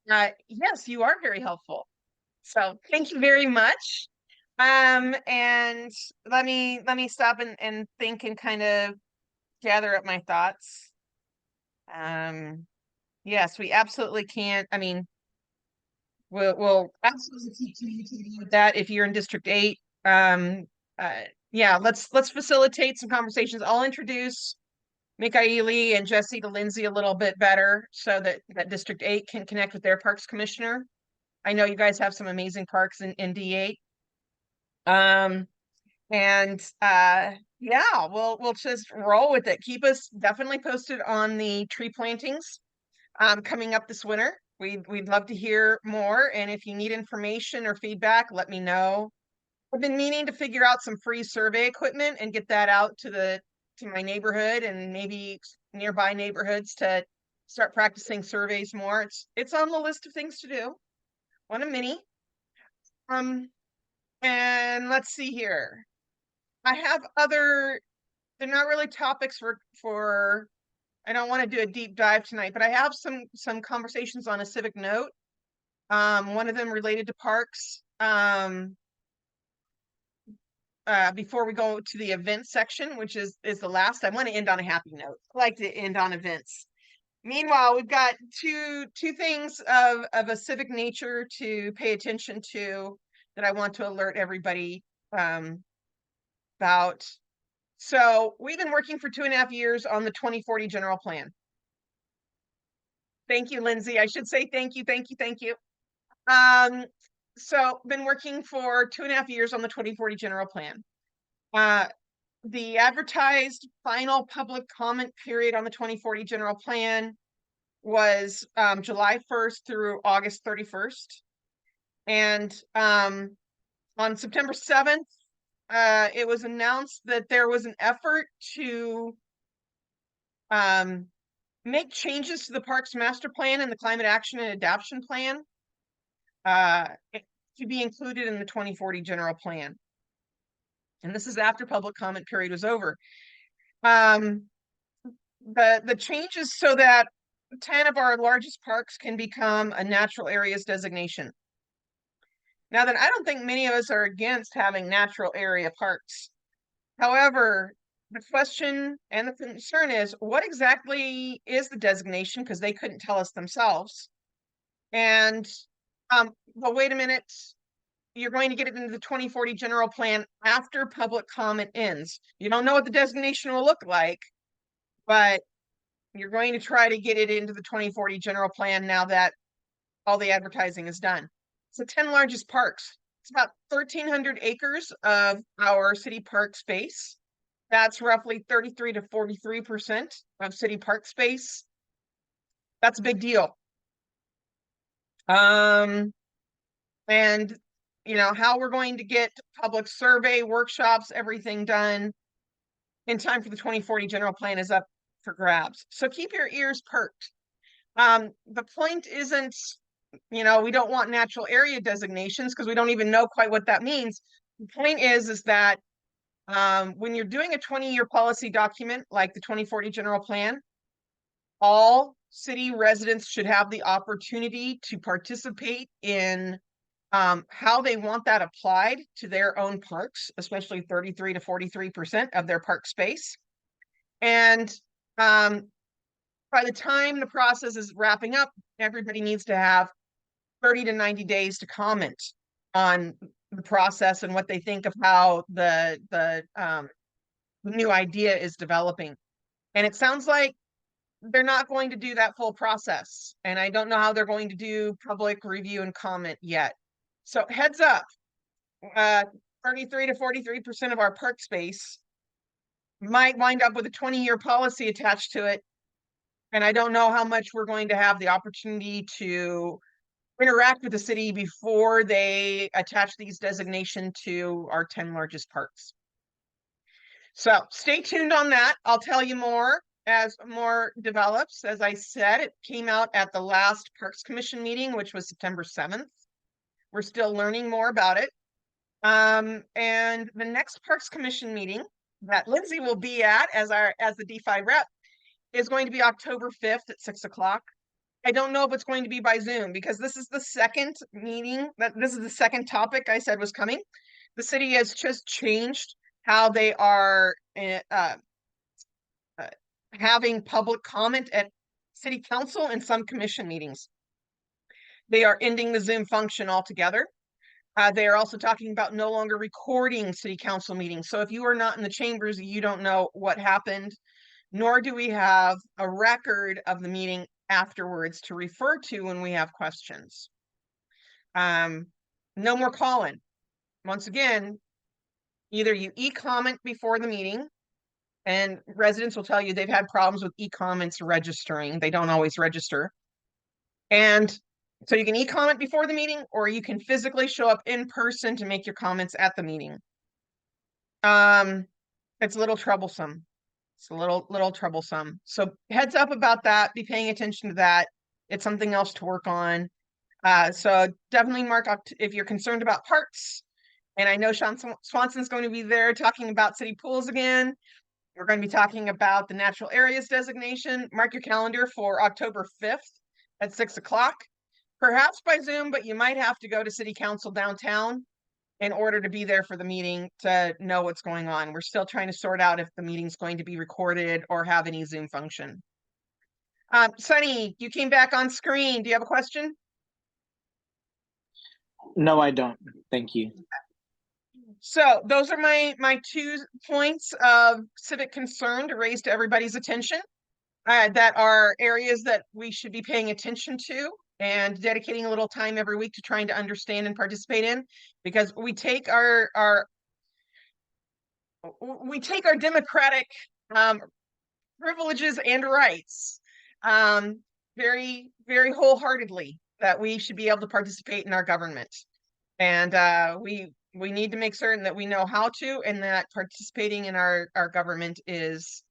yes, you are very helpful. So thank you very much. And let me stop and think and kind of gather up my thoughts. Yes, we absolutely can't. I mean, we'll absolutely keep communicating with that. If you're in District 8, yeah, let's facilitate some conversations. I'll introduce Mikaeli and Jesse to Lindsay a little bit better so that District 8 can connect with their parks commissioner. I know you guys have some amazing parks in D8. Yeah, we'll just roll with it. Keep us definitely posted on the tree plantings coming up this winter. We'd love to hear more, and if you need information or feedback, let me know. I've been meaning to figure out some free survey equipment and get that out to my neighborhood and maybe nearby neighborhoods to start practicing surveys more. It's on the list of things to do. Want a mini. And let's see here. I have they're not really topics for I don't want to do a deep dive tonight, but I have some conversations on a civic note. One of them related to parks. Before we go to the event section, which is the last, I want to end on a happy note. I like to end on events. Meanwhile, we've got two things of a civic nature to pay attention to that I want to alert everybody about. So we've been working for 2.5 years on the 2040 general plan. Thank you, Lindsay. I should say thank you. So been working for 2.5 years on the 2040 general plan. The advertised final public comment period on the 2040 general plan was July 1st through August 31st. And on September 7th, it was announced that there was an effort to make changes to the Parks Master Plan and the Climate Action and Adaptation Plan to be included in the 2040 general plan. And this is after public comment period was over. The changes so that 10 of our largest parks can become a natural areas designation. Now then, I don't think many of us are against having natural area parks. However, the question and the concern is, what exactly is the designation? Because they couldn't tell us themselves. And, well, wait a minute. You're going to get it into the 2040 general plan after public comment ends. You don't know what the designation will look like, but you're going to try to get it into the 2040 general plan now that all the advertising is done. It's the 10 largest parks. It's about 1,300 acres of our city park space. That's roughly 33 to 43% of city park space. That's a big deal. And you know, how we're going to get public survey, workshops, everything done in time for the 2040 general plan is up for grabs. So keep your ears perked. The point isn't, you know, we don't want natural area designations because we don't even know quite what that means. The point is that when you're doing a 20-year policy document like the 2040 general plan, all city residents should have the opportunity to participate in how they want that applied to their own parks, especially 33 to 43% of their park space. And By the time the process is wrapping up, everybody needs to have 30 to 90 days to comment on the process and what they think of how the new idea is developing. And it sounds like they're not going to do that full process. And I don't know how they're going to do public review and comment yet. So heads up, 33 to 43% of our park space might wind up with a 20-year policy attached to it. And I don't know how much we're going to have the opportunity to interact with the city before they attach these designation to our 10 largest parks. So stay tuned on that. I'll tell you more as more develops. As I said, it came out at the last Parks Commission meeting, which was September 7th. We're still learning more about it. And the next Parks Commission meeting that Lindsay will be at as the D5 rep is going to be October 5th at 6 o'clock. I don't know if it's going to be by Zoom because this is the second meeting, this is the second topic I said was coming. The city has just changed how they are having public comment at city council and some commission meetings. They are ending the Zoom function altogether. They are also talking about no longer recording city council meetings. So if you are not in the chambers, you don't know what happened, nor do we have a record of the meeting afterwards to refer to when we have questions. No more call-in. Once again, either you e-comment before the meeting, and residents will tell you they've had problems with e-comments registering. They don't always register. And so you can e-comment before the meeting, or you can physically show up in person to make your comments at the meeting. It's a little troublesome. It's a little troublesome. So heads up about that. Be paying attention to that. It's something else to work on. So definitely mark up if you're concerned about parks. And I know Swanson's going to be there talking about city pools again. We're going to be talking about the natural areas designation. Mark your calendar for October 5th at 6 o'clock. Perhaps by Zoom, but you might have to go to city council downtown in order to be there for the meeting to know what's going on. We're still trying to sort out if the meeting's going to be recorded or have any Zoom function. Sunny, you came back on screen. Do you have a question? No, I don't. Thank you. So those are my 2 points of civic concern to raise to everybody's attention that are areas that we should be paying attention to and dedicating a little time every week to trying to understand and participate in, because we take our democratic privileges and rights very, very wholeheartedly, that we should be able to participate in our government. And we need to make certain that we know how to, and that participating in our government is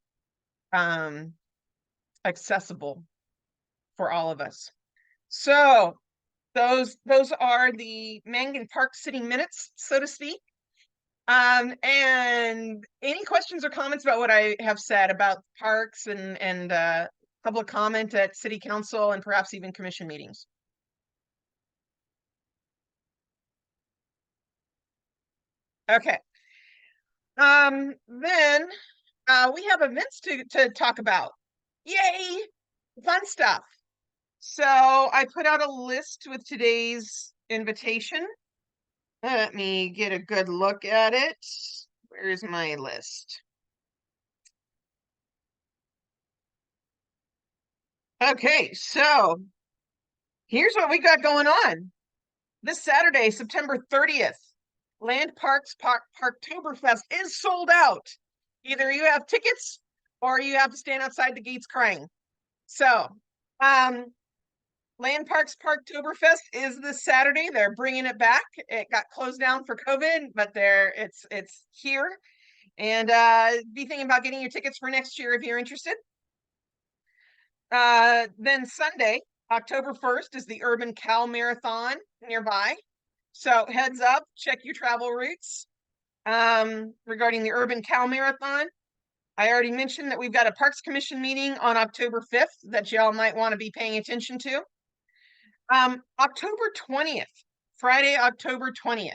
accessible for all of us. So those are the Mangan Park City minutes, so to speak. And any questions or comments about what I have said about parks and public comment at city council and perhaps even commission meetings? Okay. Then we have events to talk about. Yay! Fun stuff. So I put out a list with today's invitation. Let me get a good look at it. Where's my list? Okay, so here's what we got going on. This Saturday, September 30th, Land Parks Parktoberfest is sold out. Either you have tickets or you have to stand outside the gates crying. So, Land Parks Parktoberfest is this Saturday. They're bringing it back. It got closed down for COVID, but it's here. And be thinking about getting your tickets for next year if you're interested. Then Sunday, October 1st, is the Urban Cow Marathon nearby. So heads up, check your travel routes regarding the Urban Cow Marathon. I already mentioned that we've got a Parks Commission meeting on October 5th that y'all might want to be paying attention to. October 20th, Friday, October 20th.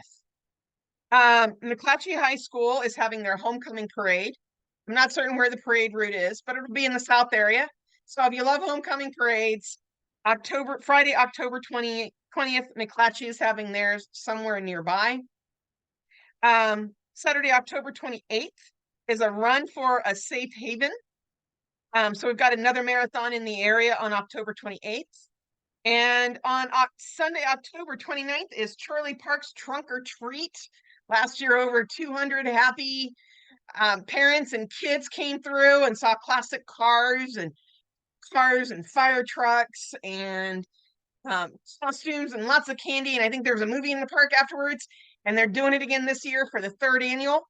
McClatchy High School is having their homecoming parade. I'm not certain where the parade route is, but it'll be in the south area. So if you love homecoming parades, Friday, October 20th, McClatchy is having theirs somewhere nearby. Saturday, October 28th is a run for a safe haven. So we've got another marathon in the area on October 28th. And on Sunday, October 29th is Chorley Park's Trunk or Treat. Last year, over 200 happy parents and kids came through and saw classic cars and fire trucks and costumes and lots of candy. And I think there was a movie in the park afterwards. And they're doing it again this year for the 3rd annual.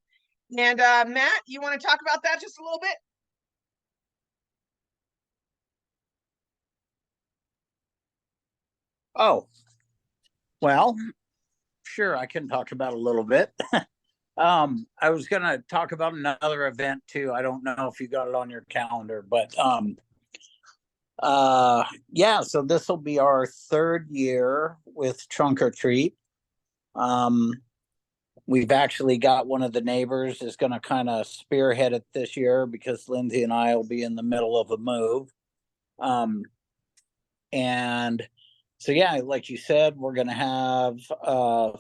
And Matt, you want to talk about that just a little bit? Oh, well, sure, I can talk about a little bit. I was gonna talk about another event too. I don't know if you got it on your calendar, but yeah, so this will be our 3rd year with Trunk or Treat. We've actually got one of the neighbors is gonna kind of spearhead it this year because Lindsay and I will be in the middle of a move. And so yeah, like you said, we're gonna have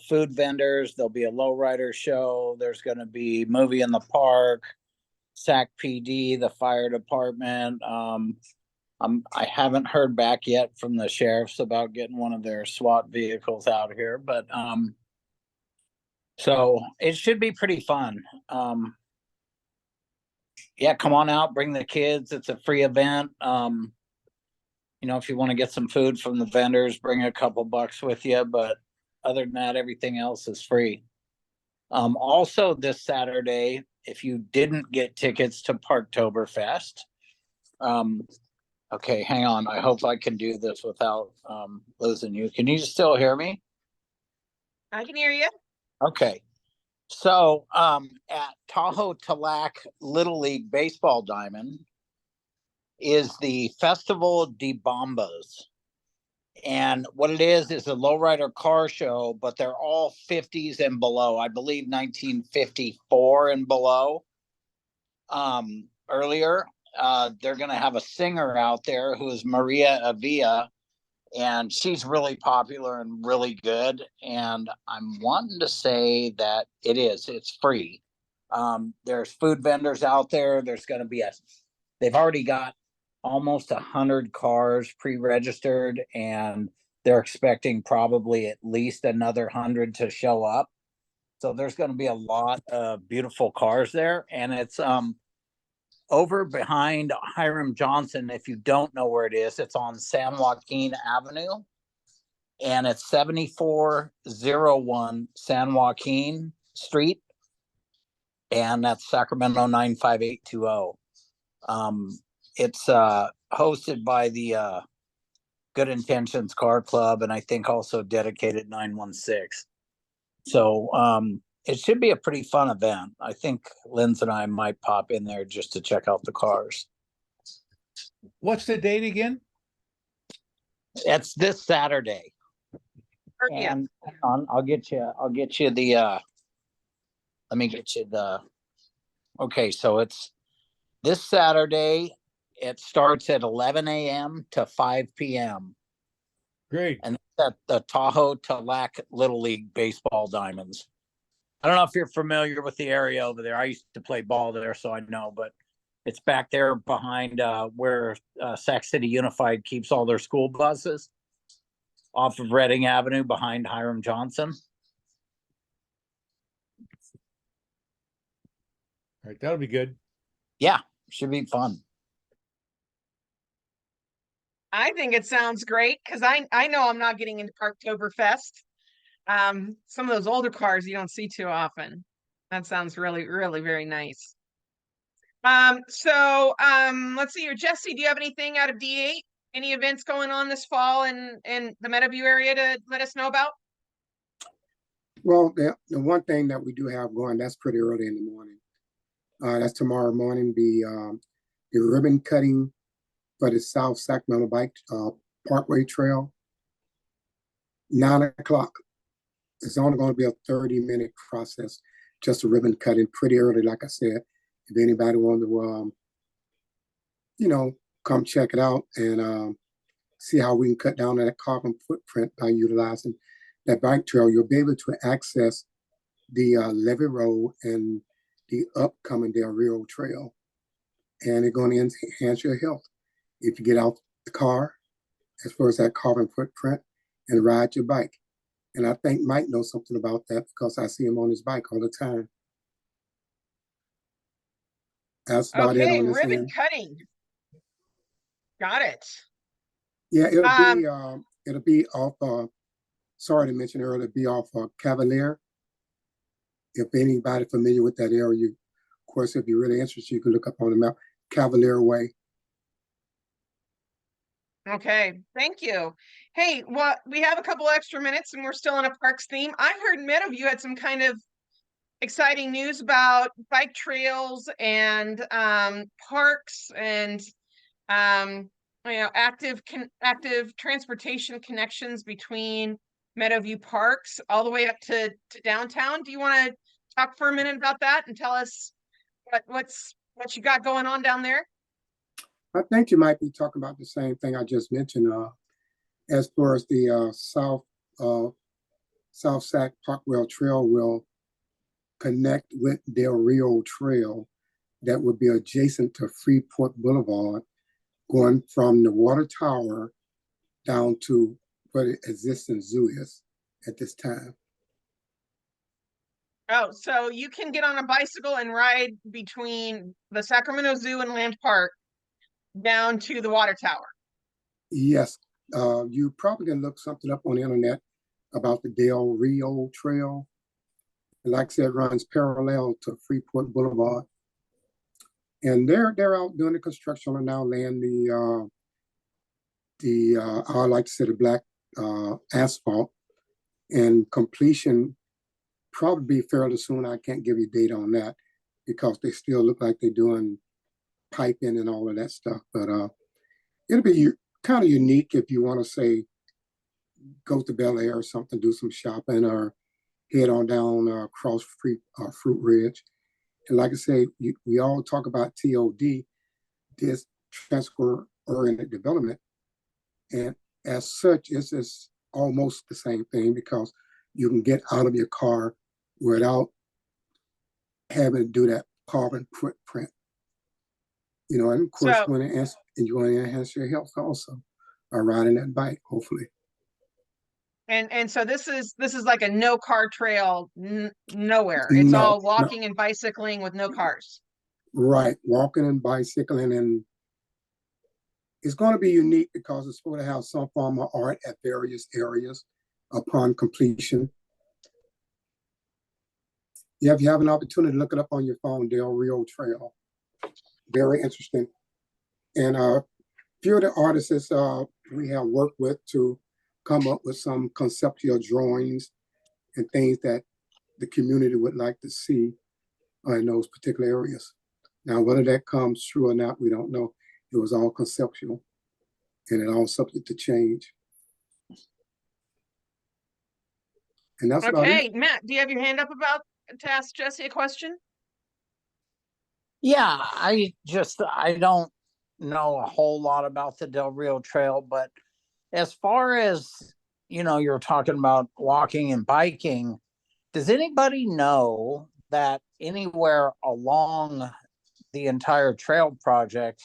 food vendors. There'll be a lowrider show. There's gonna be movie in the park, SacPD, the fire department. I haven't heard back yet from the sheriffs about getting one of their SWAT vehicles out here, but so it should be pretty fun. Yeah, come on out, bring the kids. It's a free event. You know, if you want to get some food from the vendors, bring a couple bucks with you. But other than that, everything else is free. Also, this Saturday, if you didn't get tickets to Parktoberfest, okay, hang on. I hope I can do this without losing you. Can you still hear me? I can hear you. Okay. So at Tahoe Talac Little League Baseball Diamond is the Festival de Bombas. And what it is a lowrider car show, but they're all 50s and below. I believe 1954 and below. Earlier, they're going to have a singer out there who is Maria Avila, and she's really popular and really good. And I'm wanting to say that it's free. There's food vendors out there. There's going to be they've already got almost 100 cars pre-registered, and they're expecting probably at least another 100 to show up. So there's going to be a lot of beautiful cars there, and it's over behind Hiram Johnson. If you don't know where it is, it's on San Joaquin Avenue, and it's 7401 San Joaquin Street, and that's Sacramento 95820. It's hosted by the Good Intentions Car Club, and I think also Dedicated 916. So it should be a pretty fun event. I think Linz and I might pop in there just to check out the cars. What's the date again? It's this Saturday. Yeah. And I'll get you the let me get you the okay, so it's this Saturday. It starts at 11 a.m. to 5 p.m. Great. And that's at the Tahoe Talac Little League Baseball Diamonds. I don't know if you're familiar with the area over there. I used to play ball there, so I know, but it's back there behind where Sac City Unified keeps all their school buses off of Reading Avenue behind Hiram Johnson. All right, that'll be good. Yeah, should be fun. I think it sounds great because I know I'm not getting into Parktoberfest. Some of those older cars you don't see too often. That sounds really, really very nice. Let's see here. Jesse, do you have anything out of D8? Any events going on this fall in the Meadowview area to let us know about? Well, the one thing that we do have going, that's pretty early in the morning. That's tomorrow morning, the ribbon cutting for the South Sacramento Bike Parkway Trail. 9 o'clock. It's only going to be a 30-minute process, just a ribbon cutting pretty early, like I said. if anybody wanted to, come check it out and see how we can cut down that carbon footprint by utilizing that bike trail, you'll be able to access the Levee Road and the upcoming Del Rio Trail. And it's going to enhance your health if you get out the car, as far as that carbon footprint, and ride your bike. And I think Mike knows something about that because I see him on his bike all the time. That's about it Okay, on this ribbon end. cutting. Got it. Yeah, it'll be off. Sorry to mention earlier, it'll be off Cavalier. If anybody familiar with that area, of course, if you're really interested, you can look up on the map, Cavalier Way. Okay, thank you. Hey, well, we have a couple extra minutes and we're still in a parks theme. I heard Meadowview had some kind of exciting news about bike trails and parks and active transportation connections between Meadowview Parks all the way up to downtown. Do you want to talk for a minute about that and tell us what you got going on down there? I think you might be talking about the same thing I just mentioned. As far as the South Sac Parkwell Trail will connect with Del Rio Trail, that would be adjacent to Freeport Boulevard, going from the water tower down to where the existing zoo is at this time. Oh, so you can get on a bicycle and ride between the Sacramento Zoo and Land Park down to the water tower. Yes, you probably can look something up on the internet about the Del Rio Trail. Like I said, it runs parallel to Freeport Boulevard. And they're out doing the construction and now laying I like to say the black asphalt, and completion probably be fairly soon. I can't give you data on that because they still look like they're doing piping and all of that stuff. But it'll be kind of unique if you want to say go to Bel Air or something, do some shopping, or head on down across Fruit Ridge. And like I say, we all talk about TOD, this transport-oriented development. And as such, it's almost the same thing because you can get out of your car without having to do that carbon footprint. And of course, you want to enhance your health also by riding that bike, hopefully. And so this is like a no car trail nowhere. It's all walking and bicycling with no cars. Right, walking and bicycling, and it's going to be unique because it's going to have some form of art at various areas upon completion. Yeah, if you have an opportunity to look it up on your phone, Del Rio Trail. Very interesting. And a few of the artists we have worked with to come up with some conceptual drawings and things that the community would like to see in those particular areas. Now, whether that comes true or not, we don't know. It was all conceptual and it all subject to change. And that's about it. Okay, Matt, do you have your hand up to ask Jesse a question? Yeah, I don't know a whole lot about the Del Rio Trail, but as far as, you're talking about walking and biking, does anybody know that anywhere along the entire trail project,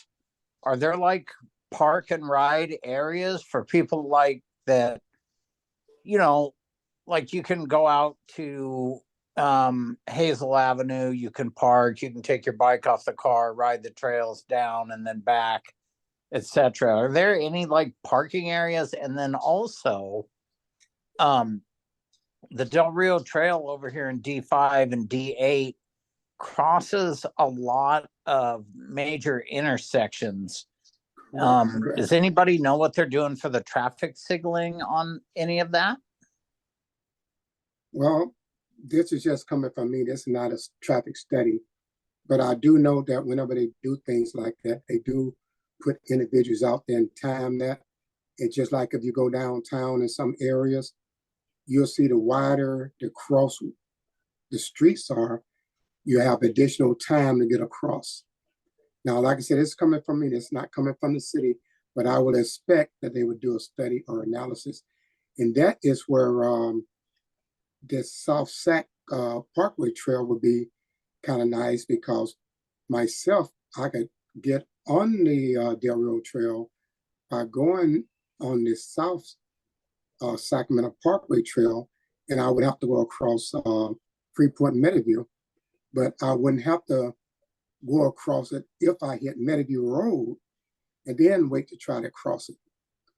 are there like park and ride areas for people like that, like you can go out to Hazel Avenue, you can park, you can take your bike off the car, ride the trails down and then back, etc. Are there any like parking areas? And then also the Del Rio Trail over here in D5 and D8 crosses a lot of major intersections. Does anybody know what they're doing for the traffic signaling on any of that? Well, this is just coming from me. This is not a traffic study, but I do know that whenever they do things like that, they do put individuals out there and time that. It's just like if you go downtown in some areas, you'll see the wider the streets are, you have additional time to get across. Now, like I said, it's coming from me. It's not coming from the city, but I would expect that they would do a study or analysis. And that is where the South Sac Parkway Trail would be kind of nice, because myself, I could get on the Rio Trail by going on the South Sacramento Parkway Trail, and I would have to go across Freeport and Meadowview, but I wouldn't have to go across it if I hit Meadowview Road and then wait to try to cross it.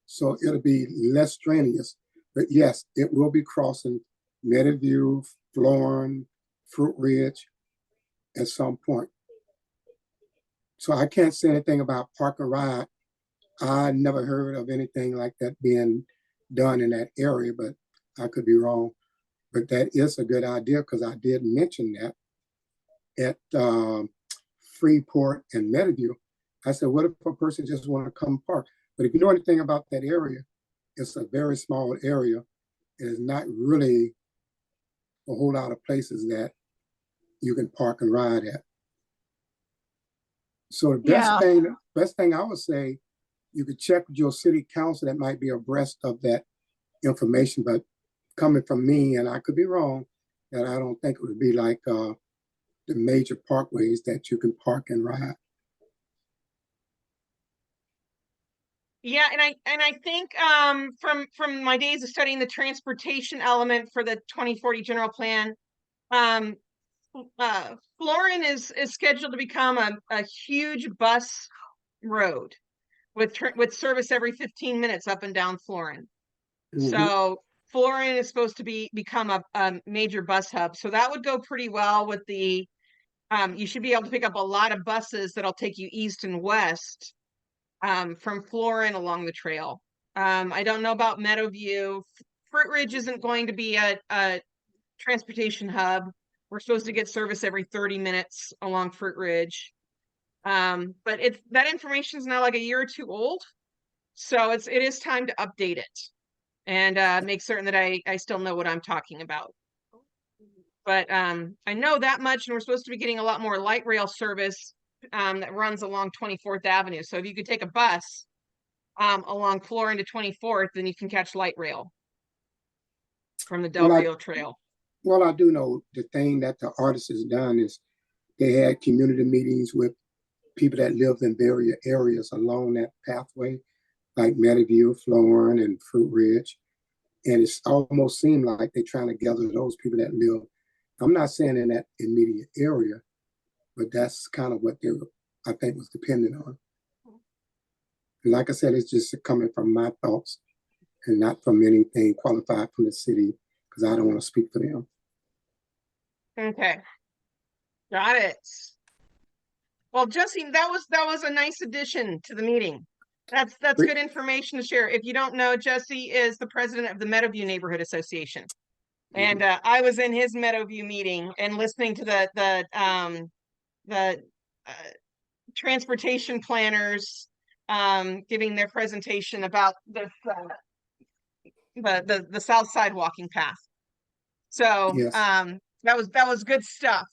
So it'll be less strenuous. But yes, it will be crossing Meadowview, Florin, Fruit Ridge at some point. So I can't say anything about park and ride. I never heard of anything like that being done in that area, but I could be wrong. But that is a good idea, because I did mention that at Freeport and Meadowview. I said, what if a person just want to come park? But if you know anything about that area, it's a very small area. There's not really a whole lot of places that you can park and ride at. So the best thing I would say, you could check with your city council that might be abreast of that information, but coming from me, and I could be wrong, that I don't think it would be like the major parkways that you can park and ride. Yeah, and I think from my days of studying the transportation element for the 2040 general plan, Florin is scheduled to become a huge bus road with service every 15 minutes up and down Florin. So Florin is supposed to become a major bus hub. So that would go pretty well with the you should be able to pick up a lot of buses that'll take you east and west from Florin along the trail. I don't know about Meadowview. Fruit Ridge isn't going to be a transportation hub. We're supposed to get service every 30 minutes along Fruit Ridge. But that information is now like a year or two old. So it is time to update it and make certain that I still know what I'm talking about. But I know that much, and we're supposed to be getting a lot more light rail service that runs along 24th Avenue. So if you could take a bus along Florin to 24th, then you can catch light rail from the Del Rio Trail. Well, I do know the thing that the artist has done is they had community meetings with people that lived in various areas along that pathway, like Meadowview, Florin, and Fruit Ridge. And it's almost seemed like they're trying to gather those people that live. I'm not saying in that immediate area, but that's kind of what they were, I think, was dependent on. And like I said, it's just coming from my thoughts and not from anything qualified from the city, because I don't want to speak for them. Okay, got it. Well, Jesse, that was a nice addition to the meeting. That's good information to share. If you don't know, Jesse is the president of the Meadowview Neighborhood Association, and I was in his Meadowview meeting and listening to the transportation planners giving their presentation about the South Side walking path. So Yes. that was good stuff.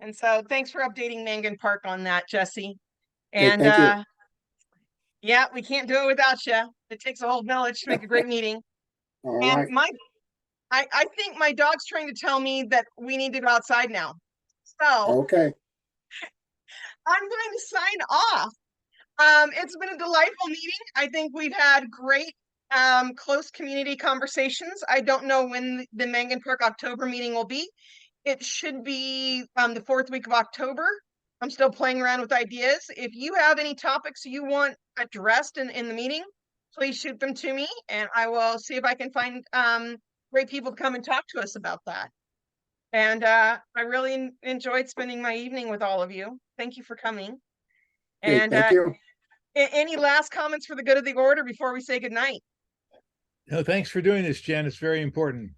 And so thanks for updating Mangan Park on that, Jesse. And hey, thank you. Yeah, we can't do it without you. It takes a whole village to make a great meeting. All And right. I think my dog's trying to tell me that we need to go outside now. So Okay. I'm going to sign off. It's been a delightful meeting. I think we've had great close community conversations. I don't know when the Mangan Park October meeting will be. It should be the 4th week of October. I'm still playing around with ideas. If you have any topics you want addressed in the meeting, please shoot them to me, and I will see if I can find great people to come and talk to us about that. And I really enjoyed spending my evening with all of you. Thank you for coming. Hey, And thank you. any last comments for the good of the order before we say goodnight? No, thanks for doing this, Jen. It's very important.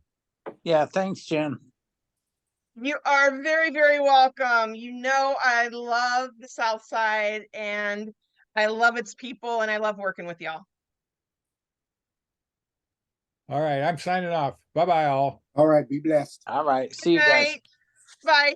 Yeah, thanks, Jen. You are very, very welcome. You know, I love the South Side, and I love its people, and I love working with y'all. All right, I'm signing off. Bye-bye, all. All right, be blessed. All right, see you Good guys. night. Bye.